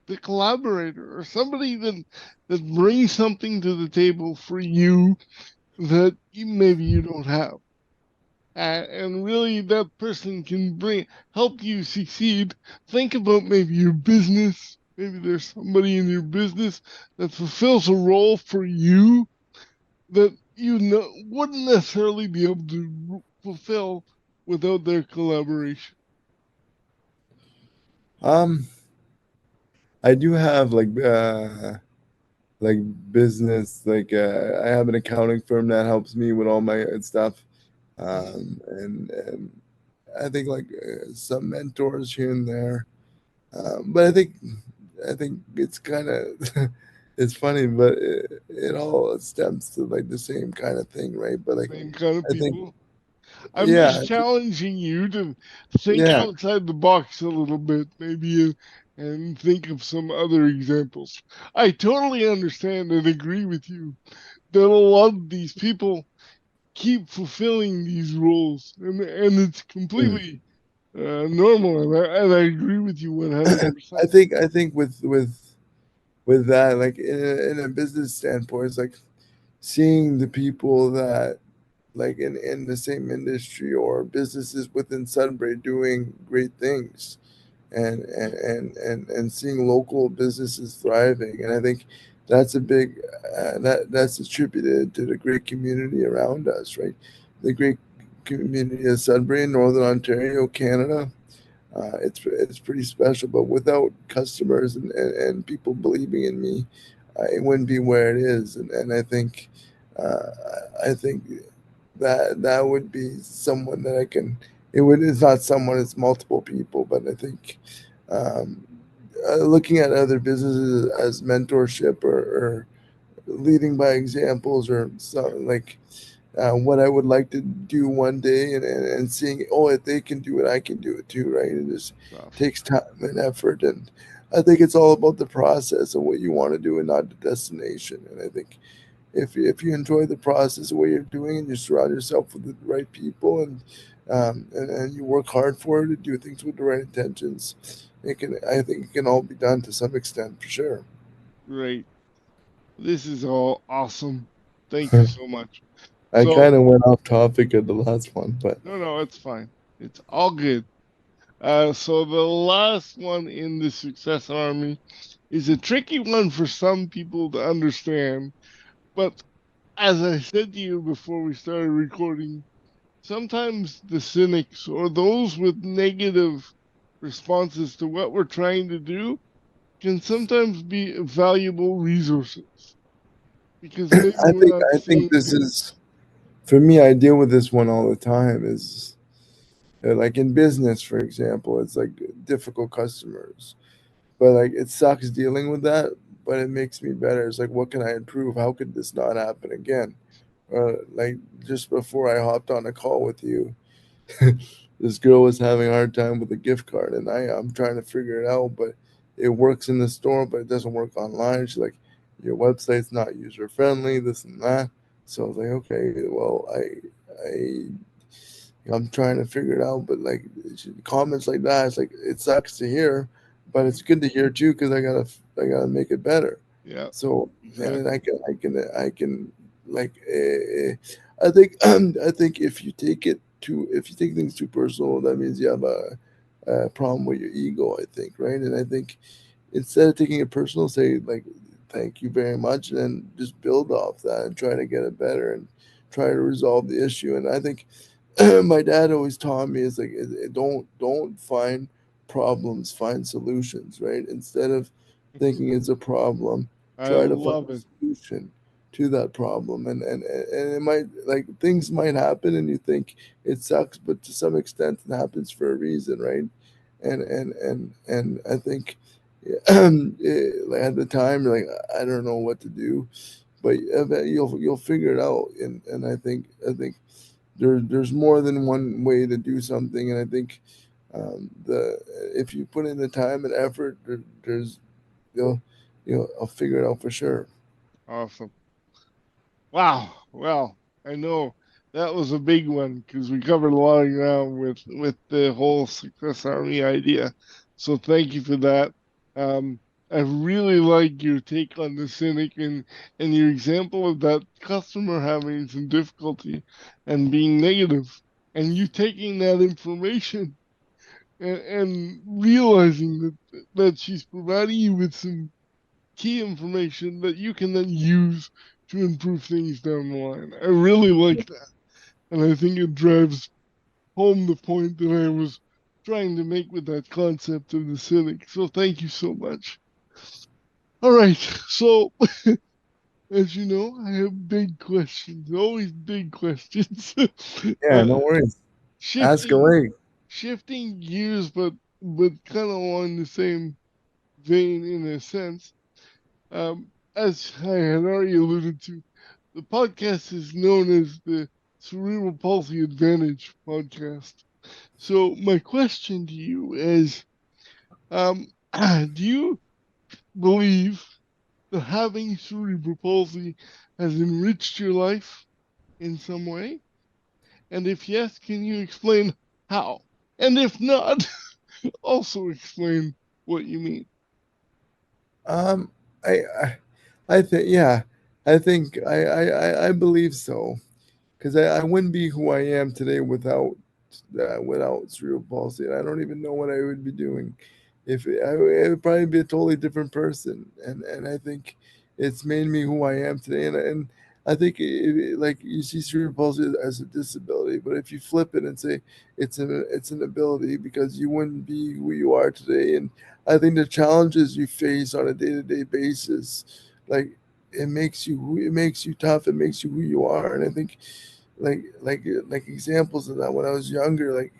the collaborator or somebody that brings something to the table for you that maybe you don't have. And really, that person can help you succeed. Think about maybe your business. Maybe there's somebody in your business that fulfills a role for you that you know wouldn't necessarily be able to fulfill without their collaboration. Um, I do have like business, like I have an accounting firm that helps me with all my stuff, and I think like some mentors here and there. But I think it's kind of it's funny, but it all stems to like the same kind of thing, right? But like Same kind of I think, people. I'm yeah, just challenging you to think yeah, outside the box a little bit, maybe, and think of some other examples. I totally understand and agree with you that a lot of these people keep fulfilling these roles, and it's mm. completely normal, and I agree with you 100%. I think with that, like in a business standpoint, it's like seeing the people that like in the same industry or businesses within Sudbury doing great things, and seeing local businesses thriving. And I think that's a big that's attributed to the great community around us, right? The great community of Sudbury in Northern Ontario, Canada. It's pretty special, but without customers and people believing in me, it wouldn't be where it is. And uh, I think that would be someone that I can. It's not someone. It's multiple people, but I think um, looking at other businesses as mentorship, or leading by examples, or something like what I would like to do one day, and seeing, oh, if they can do it, I can do it too, right? It just Stuff. takes time and effort, and I think it's all about the process and what you want to do, and not the destination. And I think if you enjoy the process of what you're doing, and you surround yourself with the right people, and you work hard for it, to do things with the right intentions, I think it can all be done to some extent, for sure. Great. This is all awesome. Thank you so much. I So, kind of went off topic at the last one, but no, it's fine. It's all good. So the last one in the Success Army is a tricky one for some people to understand. But as I said to you before we started recording, sometimes the cynics or those with negative responses to what we're trying to do can sometimes be valuable resources because maybe I we're think not I think seeing this things. is, for me. I deal with this one all the time. Is like in business, for example, it's like difficult customers, but like it sucks dealing with that. but it makes me better. It's like, what can I improve? How could this not happen again? Like just before I hopped on a call with you, this girl was having a hard time with a gift card, and I'm trying to figure it out, but it works in the store, but it doesn't work online. She's like, your website's not user friendly, this and that. So I was like, okay, well, I'm trying to figure it out, but like comments like that, it's like it sucks to hear, but it's good to hear too because I gotta make it better. Yeah, So and then exactly. I can like I think I think if you take things too personal, that means you have a problem with your ego. I think, right? And I think instead of taking it personal, say like thank you very much, and then just build off that and try to get it better and try to resolve the issue. And I think my dad always taught me is like don't find problems, find solutions, right? Instead of thinking it's a problem, I try to find love a it. solution to that problem. And it might like things might happen and you think it sucks, but to some extent it happens for a reason, right? And I think like at the time you're like I don't know what to do, but you'll figure it out. And I think there's more than one way to do something, and I think the if you put in the time and effort, there's you'll I'll figure it out for sure. Awesome. Wow. Well, I know that was a big one because we covered a lot of ground with the whole Success Army idea. So thank you for that. Um, I really like your take on the cynic and your example of that customer having some difficulty and being negative, and you taking that information and realizing that she's providing you with some key information that you can then use to improve things down the line. I really like that. And I think it drives home the point that I was trying to make with that concept of the cynic. So thank you so much. All right. So, as you know, I have big questions, always big questions. Yeah, uh, no worries. Ask shifting away. shifting gears, but kind of along the same vein in a sense. As I had already alluded to, the podcast is known as the Cerebral Palsy Advantage Podcast. So my question to you is, do you believe that having cerebral palsy has enriched your life in some way? And if yes, can you explain how? And if not, also explain what you mean. Um, I think yeah, I think I believe so because I wouldn't be who I am today without cerebral palsy, and I don't even know what I would be doing if I would probably be a totally different person. And I think it's made me who I am today. And I think like you see cerebral palsy as a disability, but if you flip it and say it's an ability because you wouldn't be who you are today. And I think the challenges you face on a day to day basis, like it makes you tough, it makes you who you are. And I think like examples of that when I was younger, like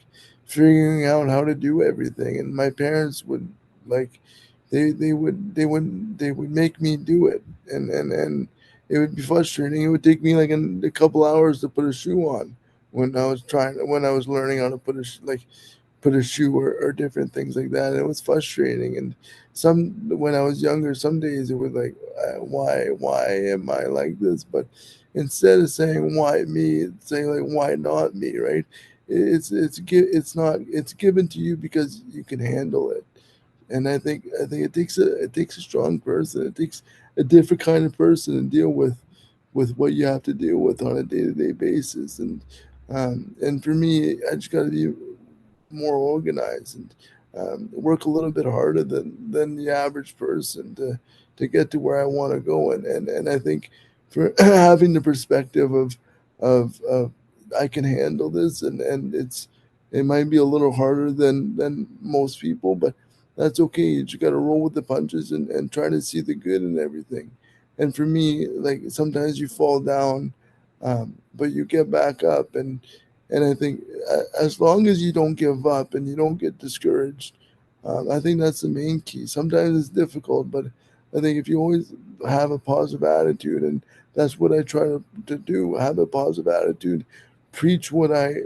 figuring out how to do everything, and my parents would like they would make me do it, and it would be frustrating. It would take me like a couple hours to put a shoe on when I was learning how to put a shoe or different things like that. And it was frustrating. And some when I was younger, some days it was like, why am I like this? But instead of saying why me, it's saying like why not me, right? It's given to you because you can handle it. And I think it takes a strong person. It takes a different kind of person to deal with what you have to deal with on a day to day basis. And for me, I just got to be more organized and work a little bit harder than the average person to get to where I want to go. And I think for having the perspective of I can handle this, and it might be a little harder than most people, but that's okay. You just got to roll with the punches and try to see the good in everything. And for me, like sometimes you fall down, but you get back up. And I think as long as you don't give up and you don't get discouraged, I think that's the main key. Sometimes it's difficult, but I think if you always have a positive attitude, and that's what I try to do, have a positive attitude, preach what I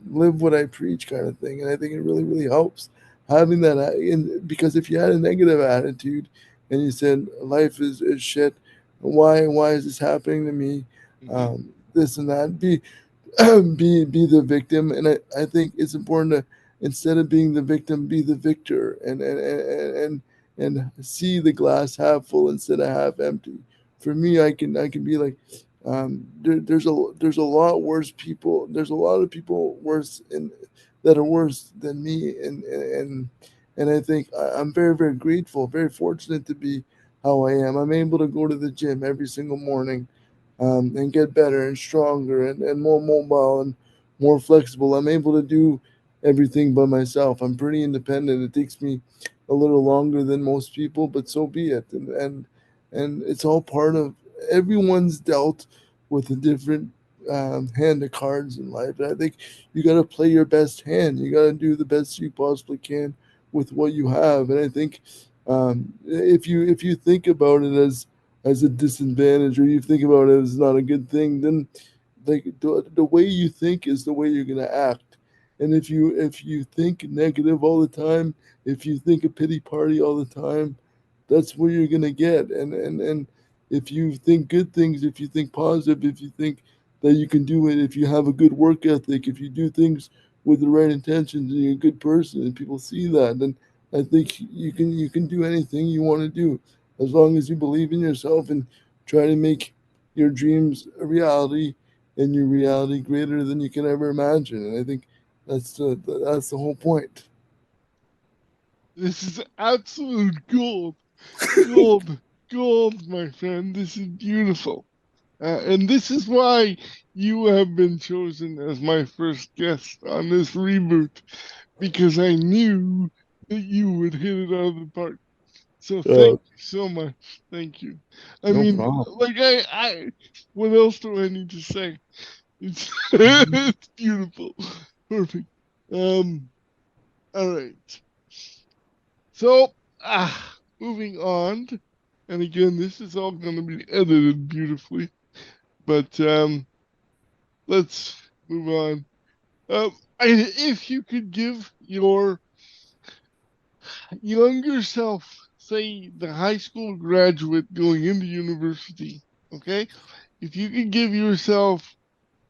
live what I preach, kind of thing. And I think it really, really helps having that. Because if you had a negative attitude and you said life is shit, why is this happening to me? Hmm. This and that. Be the victim, and I think it's important to, instead of being the victim, be the victor, and see the glass half full instead of half empty. For me, I can be like, there's a lot worse people. There's a lot of people worse in that are worse than me, and I think I'm very, very grateful, very fortunate to be how I am. I'm able to go to the gym every single morning, and get better and stronger, and more mobile and more flexible. I'm able to do everything by myself. I'm pretty independent. It takes me a little longer than most people, but so be it. And it's all part of, everyone's dealt with a different hand of cards in life. And I think you got to play your best hand. You got to do the best you possibly can with what you have. And I think if you think about it as a disadvantage, or you think about it as not a good thing, then like the way you think is the way you're gonna act. And if you think negative all the time, if you think a pity party all the time, that's what you're gonna get. And if you think good things, if you think positive, if you think that you can do it, if you have a good work ethic, if you do things with the right intentions and you're a good person and people see that, then I think you can do anything you want to do, as long as you believe in yourself and try to make your dreams a reality, and your reality greater than you can ever imagine. And I think that's the whole point. This is absolute gold. Gold. Gold, my friend. This is beautiful. And this is why you have been chosen as my first guest on this reboot, because I knew that you would hit it out of the park. So thank Uh, you so much. Thank you. I no mean, problem. like what else do I need to say? It's it's beautiful. Perfect. Um, all right. So, moving on. And again, this is all going to be edited beautifully. But let's move on. If you could give your younger self, say the high school graduate going into university, okay? If you could give yourself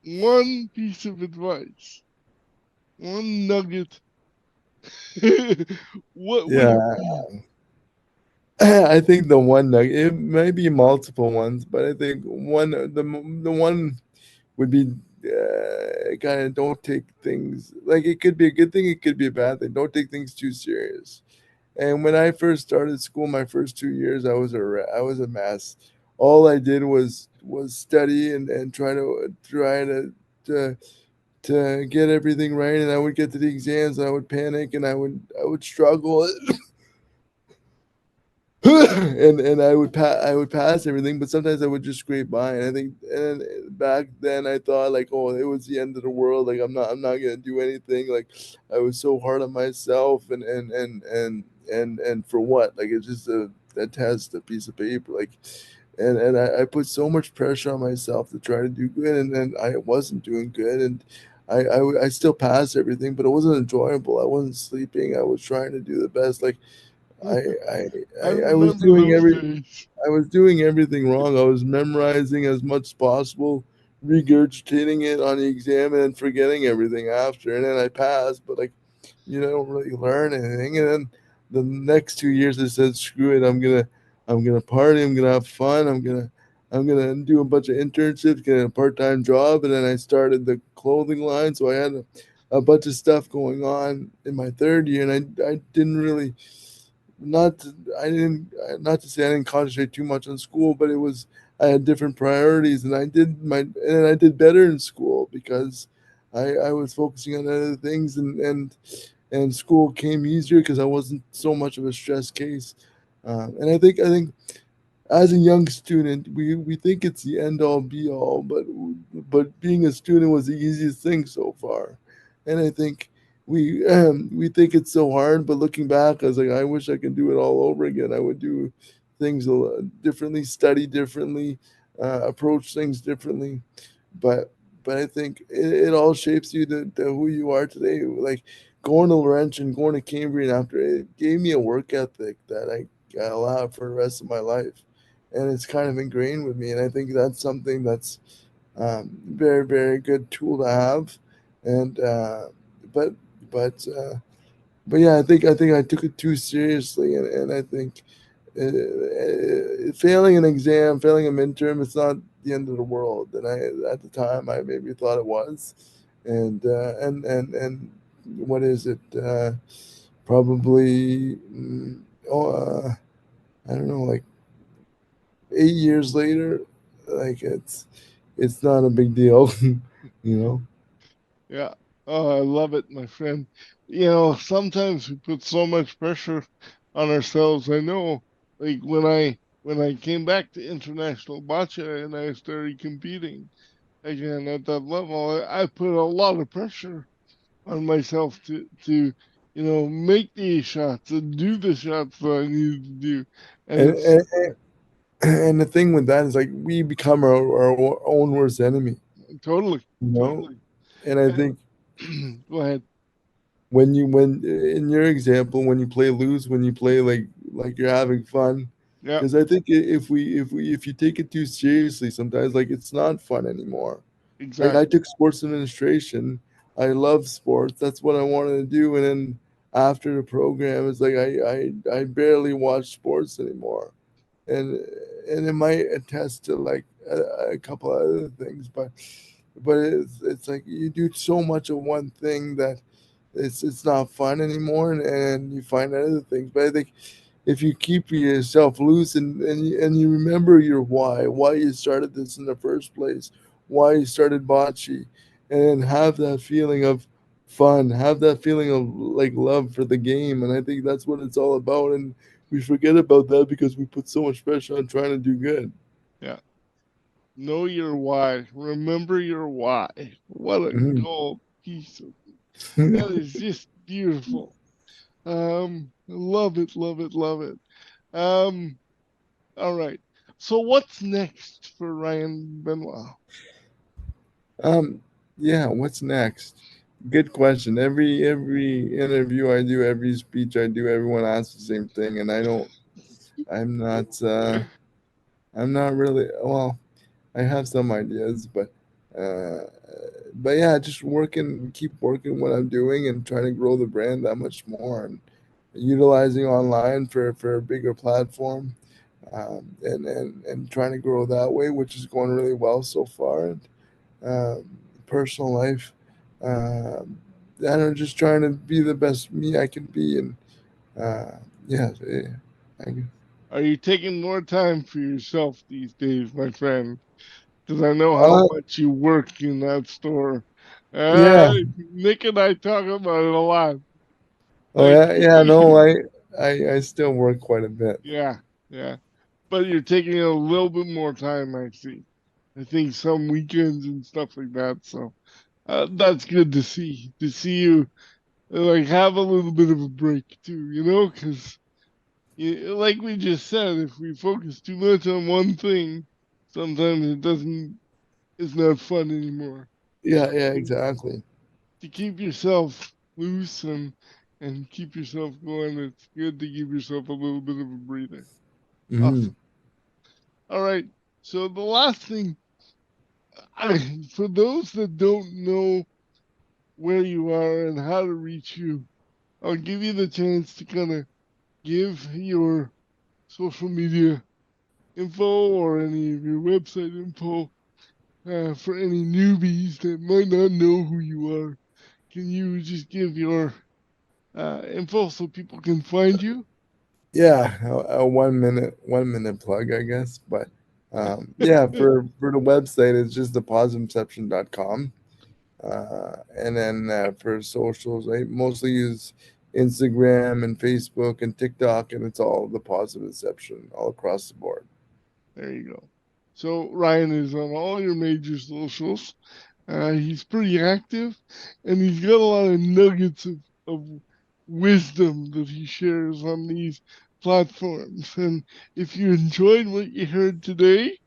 one piece of advice, one nugget, what would it Yeah, be? I think the one nugget, it may be multiple ones, but I think the one would be, kind of, don't take things, like, it could be a good thing, it could be a bad thing. Don't take things too serious. And when I first started school, my first 2 years, I was a mess. All I did was study and try to get everything right. And I would get to the exams and I would panic and I would struggle. And I would pass everything, but sometimes I would just scrape by. And I think, and back then I thought, like, oh, it was the end of the world. Like, I'm not gonna do anything. Like, I was so hard on myself, and for what? Like, it's just a test, a piece of paper. Like, and I put so much pressure on myself to try to do good, and then I wasn't doing good. And I still passed everything, but it wasn't enjoyable. I wasn't sleeping. I was trying to do the best. Like, I I I I was remember doing those every days. I was doing everything wrong. I was memorizing as much as possible, regurgitating it on the exam, and then forgetting everything after. And then I passed, but, like, don't really learn anything. And then the next 2 years, I said, screw it. I'm gonna party. I'm gonna have fun. I'm gonna do a bunch of internships, get a part-time job, and then I started the clothing line. So I had a bunch of stuff going on in my third year, and I didn't really, not to, I didn't not to say I didn't concentrate too much on school, but it was, I had different priorities, and I did better in school because I was focusing on other things, and school came easier because I wasn't so much of a stress case. And I think as a young student, we think it's the end all be all, but being a student was the easiest thing so far. And I think we think it's so hard, but looking back, I was like, I wish I could do it all over again. I would do things differently, study differently, approach things differently. But I think it all shapes you to who you are today. Like going to Laurentian, going to Cambrian after it gave me a work ethic that I'll have for the rest of my life, and it's kind of ingrained with me. And I think that's something that's very very good tool to have. And but but but yeah, I think I took it too seriously, and I think failing an exam, failing a midterm, it's not the end of the world. And I at the time I maybe thought it was, and what is it? Probably oh, I don't know, like 8 years later, like it's not a big deal, you know. Yeah. Oh, I love it, my friend. Sometimes we put so much pressure on ourselves. I know, like when I came back to international bocce and I started competing again at that level, I put a lot of pressure on myself to make these shots and do the shots that I needed to do. And And, it's and the thing with that is like we become our own worst enemy, totally, you know. totally. And I And think go ahead. when in your example, when you play loose, when you play like you're having fun, Yeah, because I think if you take it too seriously, sometimes like it's not fun anymore. Like I exactly. took sports administration. I love sports. That's what I wanted to do. And then after the program, it's like I barely watch sports anymore. And and it might attest to like a couple of other things, but it's like you do so much of one thing that it's not fun anymore, and you find other things. But I think if you keep yourself loose and you remember your why you started this in the first place, why you started bocce, and have that feeling of fun, have that feeling of like love for the game. And I think that's what it's all about. And we forget about that because we put so much pressure on trying to do good. Yeah. Know your why. Remember your why. What a Mhm. gold piece of that is just beautiful. Love it, love it, love it. Um, all right. So what's next for Ryan Benoit? um, yeah, what's next? Good question. Every interview I do, every speech I do, everyone asks the same thing, and I'm not I'm not really well. I have some ideas, uh, but yeah, just working, keep working what I'm doing, and trying to grow the brand that much more, and utilizing online for a bigger platform, and trying to grow that way, which is going really well so far. And personal life, I don't know, just trying to be the best me I can be, and yeah, I, Are you taking more time for yourself these days, my friend? Because I know how uh, much you work in that store. yeah. Nick and I talk about it a lot. Oh Like, yeah, yeah. No, I still work quite a bit. yeah, yeah. But you're taking a little bit more time, I see. I think some weekends and stuff like that. So that's good to see. To see you like have a little bit of a break too, because like we just said, if we focus too much on one thing, sometimes it doesn't. It's not fun anymore. Yeah, yeah, So exactly. to keep yourself loose and keep yourself going, it's good to give yourself a little bit of a breather. Hmm. Awesome. All right. So the last thing, for those that don't know where you are and how to reach you, I'll give you the chance to kind of give your social media info or any of your website info for any newbies that might not know who you are. Can you just give your info so people can find you? Yeah, a 1 minute plug, I guess. But yeah, for the website, it's just thepositiveception.com. And then for socials, I mostly use Instagram and Facebook and TikTok, and it's all the positive inception all across the board. There you go. So Ryan is on all your major socials. He's pretty active, and he's got a lot of nuggets of wisdom that he shares on these platforms. And if you enjoyed what you heard today,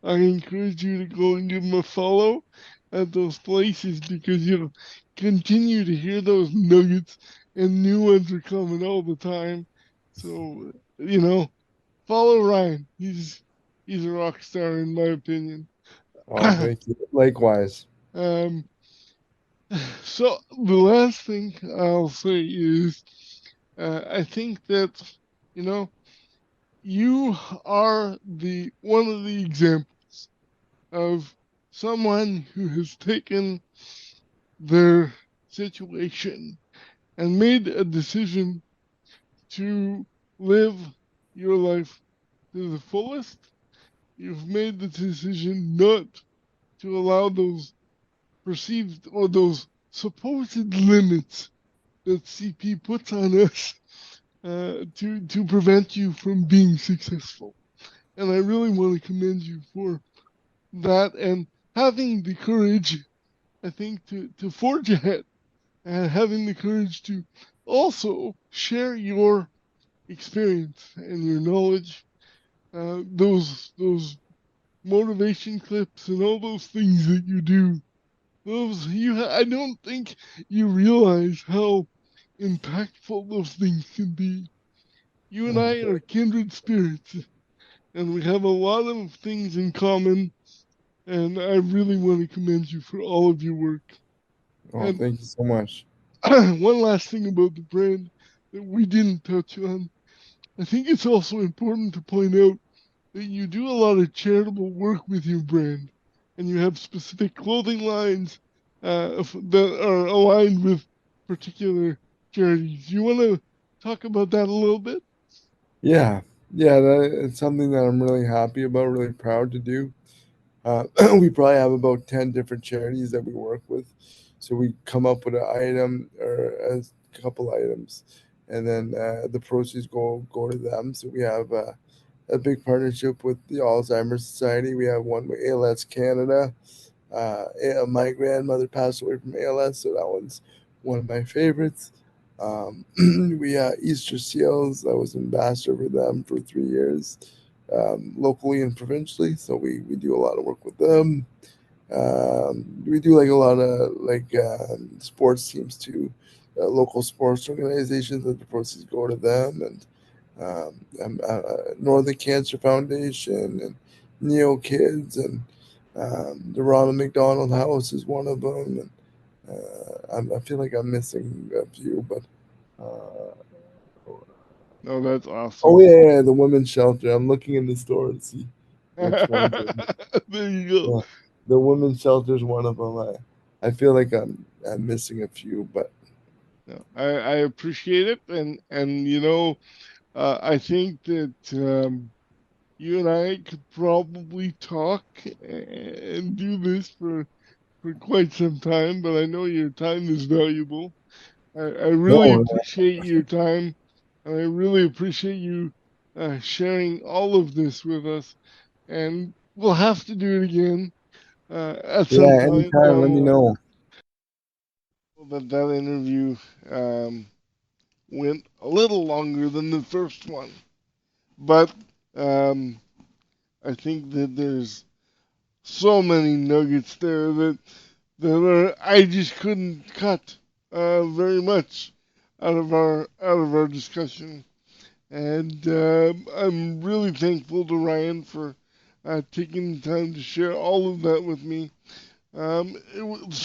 I encourage you to go and give them a follow at those places because you'll continue to hear those nuggets and new ones are coming all the time. So, follow Ryan. He's a rock star in my opinion. Oh, thank you. Likewise. um, so the last thing I'll say is, I think that you know you are the one of the examples of someone who has taken their situation and made a decision to live your life to the fullest. You've made the decision not to allow those perceived or those supposed limits that CP puts on us to prevent you from being successful. And I really want to commend you for that and having the courage, I think, to forge ahead and having the courage to also share your experience and your knowledge. Those motivation clips and all those things that you do. I don't think you realize how impactful those things can be. You and I are kindred spirits, and we have a lot of things in common. And I really want to commend you for all of your work. Oh, And thank you so much. one last thing about the brand that we didn't touch on. I think it's also important to point out that you do a lot of charitable work with your brand, and you have specific clothing lines that are aligned with particular charities. You want to talk about that a little bit? Yeah, yeah, it's something that I'm really happy about, really proud to do. Uh, we probably have about 10 different charities that we work with. So we come up with an item or a couple items, and then the proceeds go to them. So we have a big partnership with the Alzheimer's Society. We have one with ALS Canada. My grandmother passed away from ALS, so that one's one of my favorites. We had Easter Seals. I was ambassador for them for 3 years, locally and provincially. So we do a lot of work with them. We do like a lot of sports teams too, local sports organizations that the proceeds go to them, and Northern Cancer Foundation and Neo Kids and the Ronald McDonald House is one of them. And I feel like I'm missing a few, but uh, No, that's oh awesome. yeah, the women's shelter. I'm looking in the store to see which ones. There you go. Yeah, the women's shelter is one of them. I feel like I'm missing a few, but No, I appreciate it, and I think that you and I could probably talk and do this for quite some time, but I know your time is valuable. I really no, appreciate your time, and I really appreciate you sharing all of this with us. And we'll have to do it again at some yeah, point anytime. down Let the me line. know. That interview went a little longer than the first one, but um, I think that there's so many nuggets there I just couldn't cut very much out of our discussion, and I'm really thankful to Ryan for taking the time to share all of that with me. It was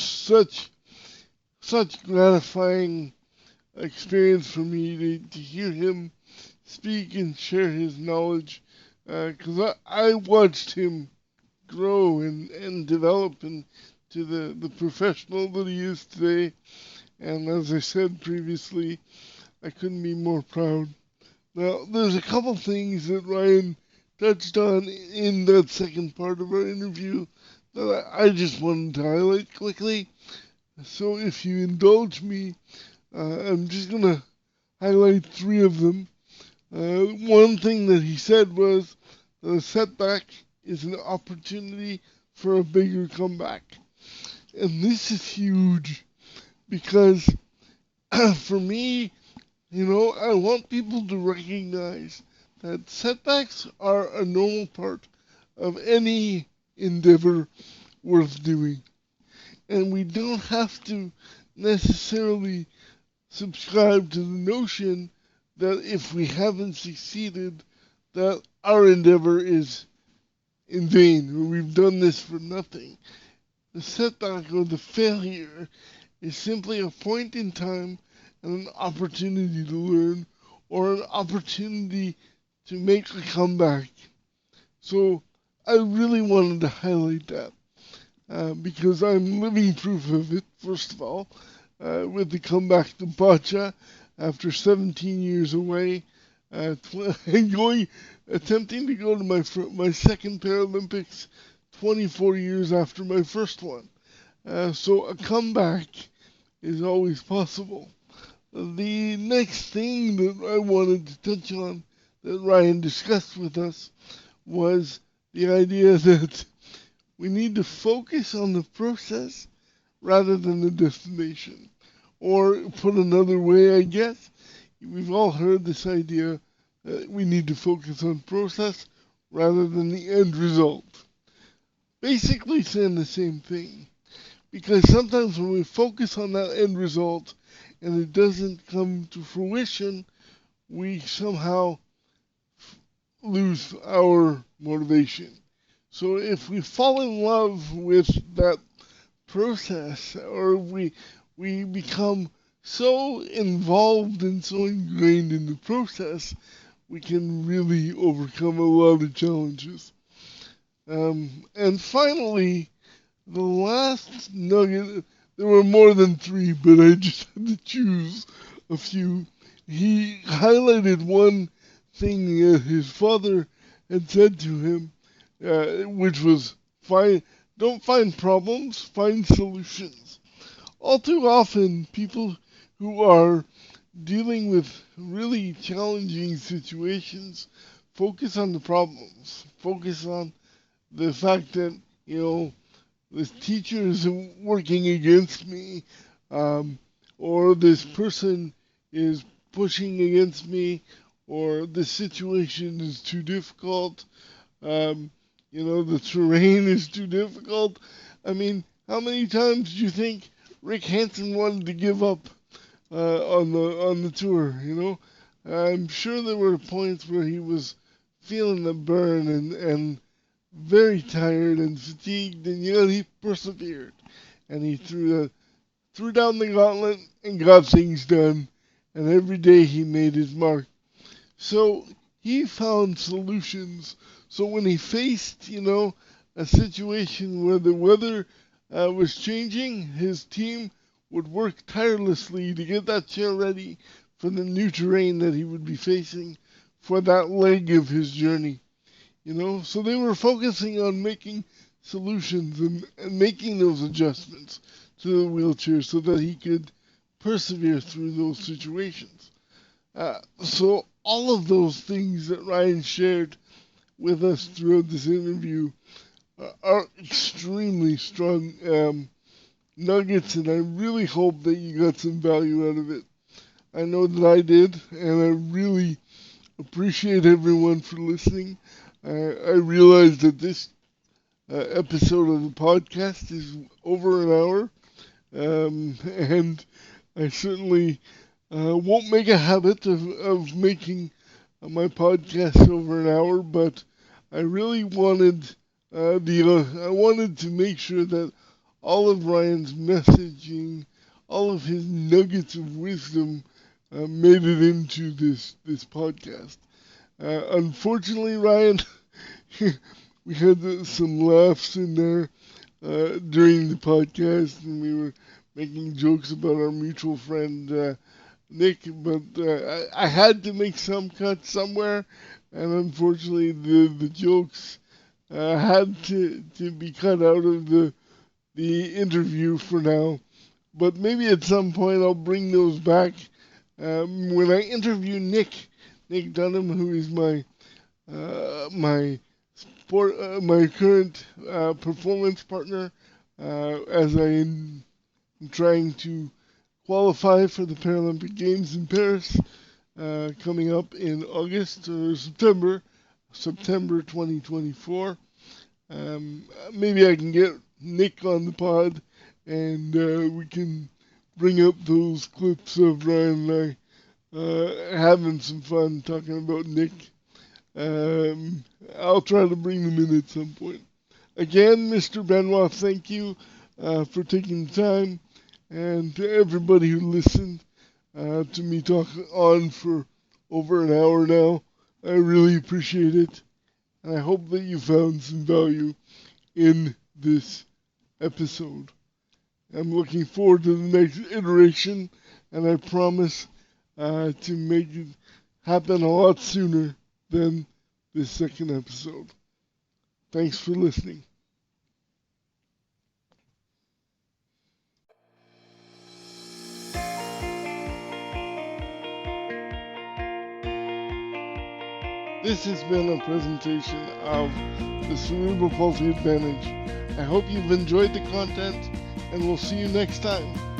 such gratifying experience for me to hear him speak and share his knowledge, because I watched him grow and develop into the professional that he is today. And as I said previously, I couldn't be more proud. Now, there's a couple things that Ryan touched on in that second part of our interview that I just wanted to highlight quickly. So, if you indulge me, I'm just going to highlight three of them. One thing that he said was that a setback is an opportunity for a bigger comeback. And this is huge because for me, I want people to recognize that setbacks are a normal part of any endeavor worth doing. And we don't have to necessarily subscribe to the notion that if we haven't succeeded, that our endeavor is in vain, or we've done this for nothing. The setback or the failure is simply a point in time and an opportunity to learn or an opportunity to make a comeback. So I really wanted to highlight that because I'm living proof of it, first of all, with the comeback to Bacha after 17 years away, attempting to go to my second Paralympics 24 years after my first one. So a comeback is always possible. The next thing that I wanted to touch on that Ryan discussed with us was the idea that we need to focus on the process rather than the destination. Or put another way, I guess, we've all heard this idea that we need to focus on process rather than the end result. Basically saying the same thing. Because sometimes when we focus on that end result and it doesn't come to fruition, we somehow lose our motivation. So if we fall in love with that process, or we become so involved and so ingrained in the process, we can really overcome a lot of challenges. And finally, the last nugget, there were more than three, but I just had to choose a few. He highlighted one thing that his father had said to him, which was, don't find problems, find solutions. All too often, people who are dealing with really challenging situations focus on the problems, focus on the fact that, this teacher is working against me, or this person is pushing against me, or the situation is too difficult, the terrain is too difficult. I mean, how many times do you think Rick Hansen wanted to give up on the tour? I'm sure there were points where he was feeling the burn and very tired and fatigued, and yet he persevered and he threw down the gauntlet and got things done. And every day he made his mark. So he found solutions. So when he faced, a situation where the weather was changing, his team would work tirelessly to get that chair ready for the new terrain that he would be facing for that leg of his journey. So they were focusing on making solutions and making those adjustments to the wheelchair so that he could persevere through those situations. So all of those things that Ryan shared with us throughout this interview are extremely strong nuggets, and I really hope that you got some value out of it. I know that I did, and I really appreciate everyone for listening. I realize that this episode of the podcast is over an hour, and I certainly won't make a habit of making my podcast over an hour, but I really wanted I wanted to make sure that all of Ryan's messaging, all of his nuggets of wisdom, made it into this podcast. Unfortunately, Ryan, we had some laughs in there during the podcast, and we were making jokes about our mutual friend Nick, but I had to make some cuts somewhere, and unfortunately, the jokes had to be cut out of the interview for now. But maybe at some point I'll bring those back when I interview Nick Dunham, who is my current performance partner, as I am trying to qualify for the Paralympic Games in Paris coming up in August or September 2024. Maybe I can get Nick on the pod and we can bring up those clips of Ryan and I having some fun talking about Nick. I'll try to bring them in at some point. Again, Mr. Benoit, thank you for taking the time, and to everybody who listened to me talk on for over an hour now. I really appreciate it, and I hope that you found some value in this episode. I'm looking forward to the next iteration, and I promise to make it happen a lot sooner than this second episode. Thanks for listening. This has been a presentation of the Cerebral Palsy Advantage. I hope you've enjoyed the content, and we'll see you next time.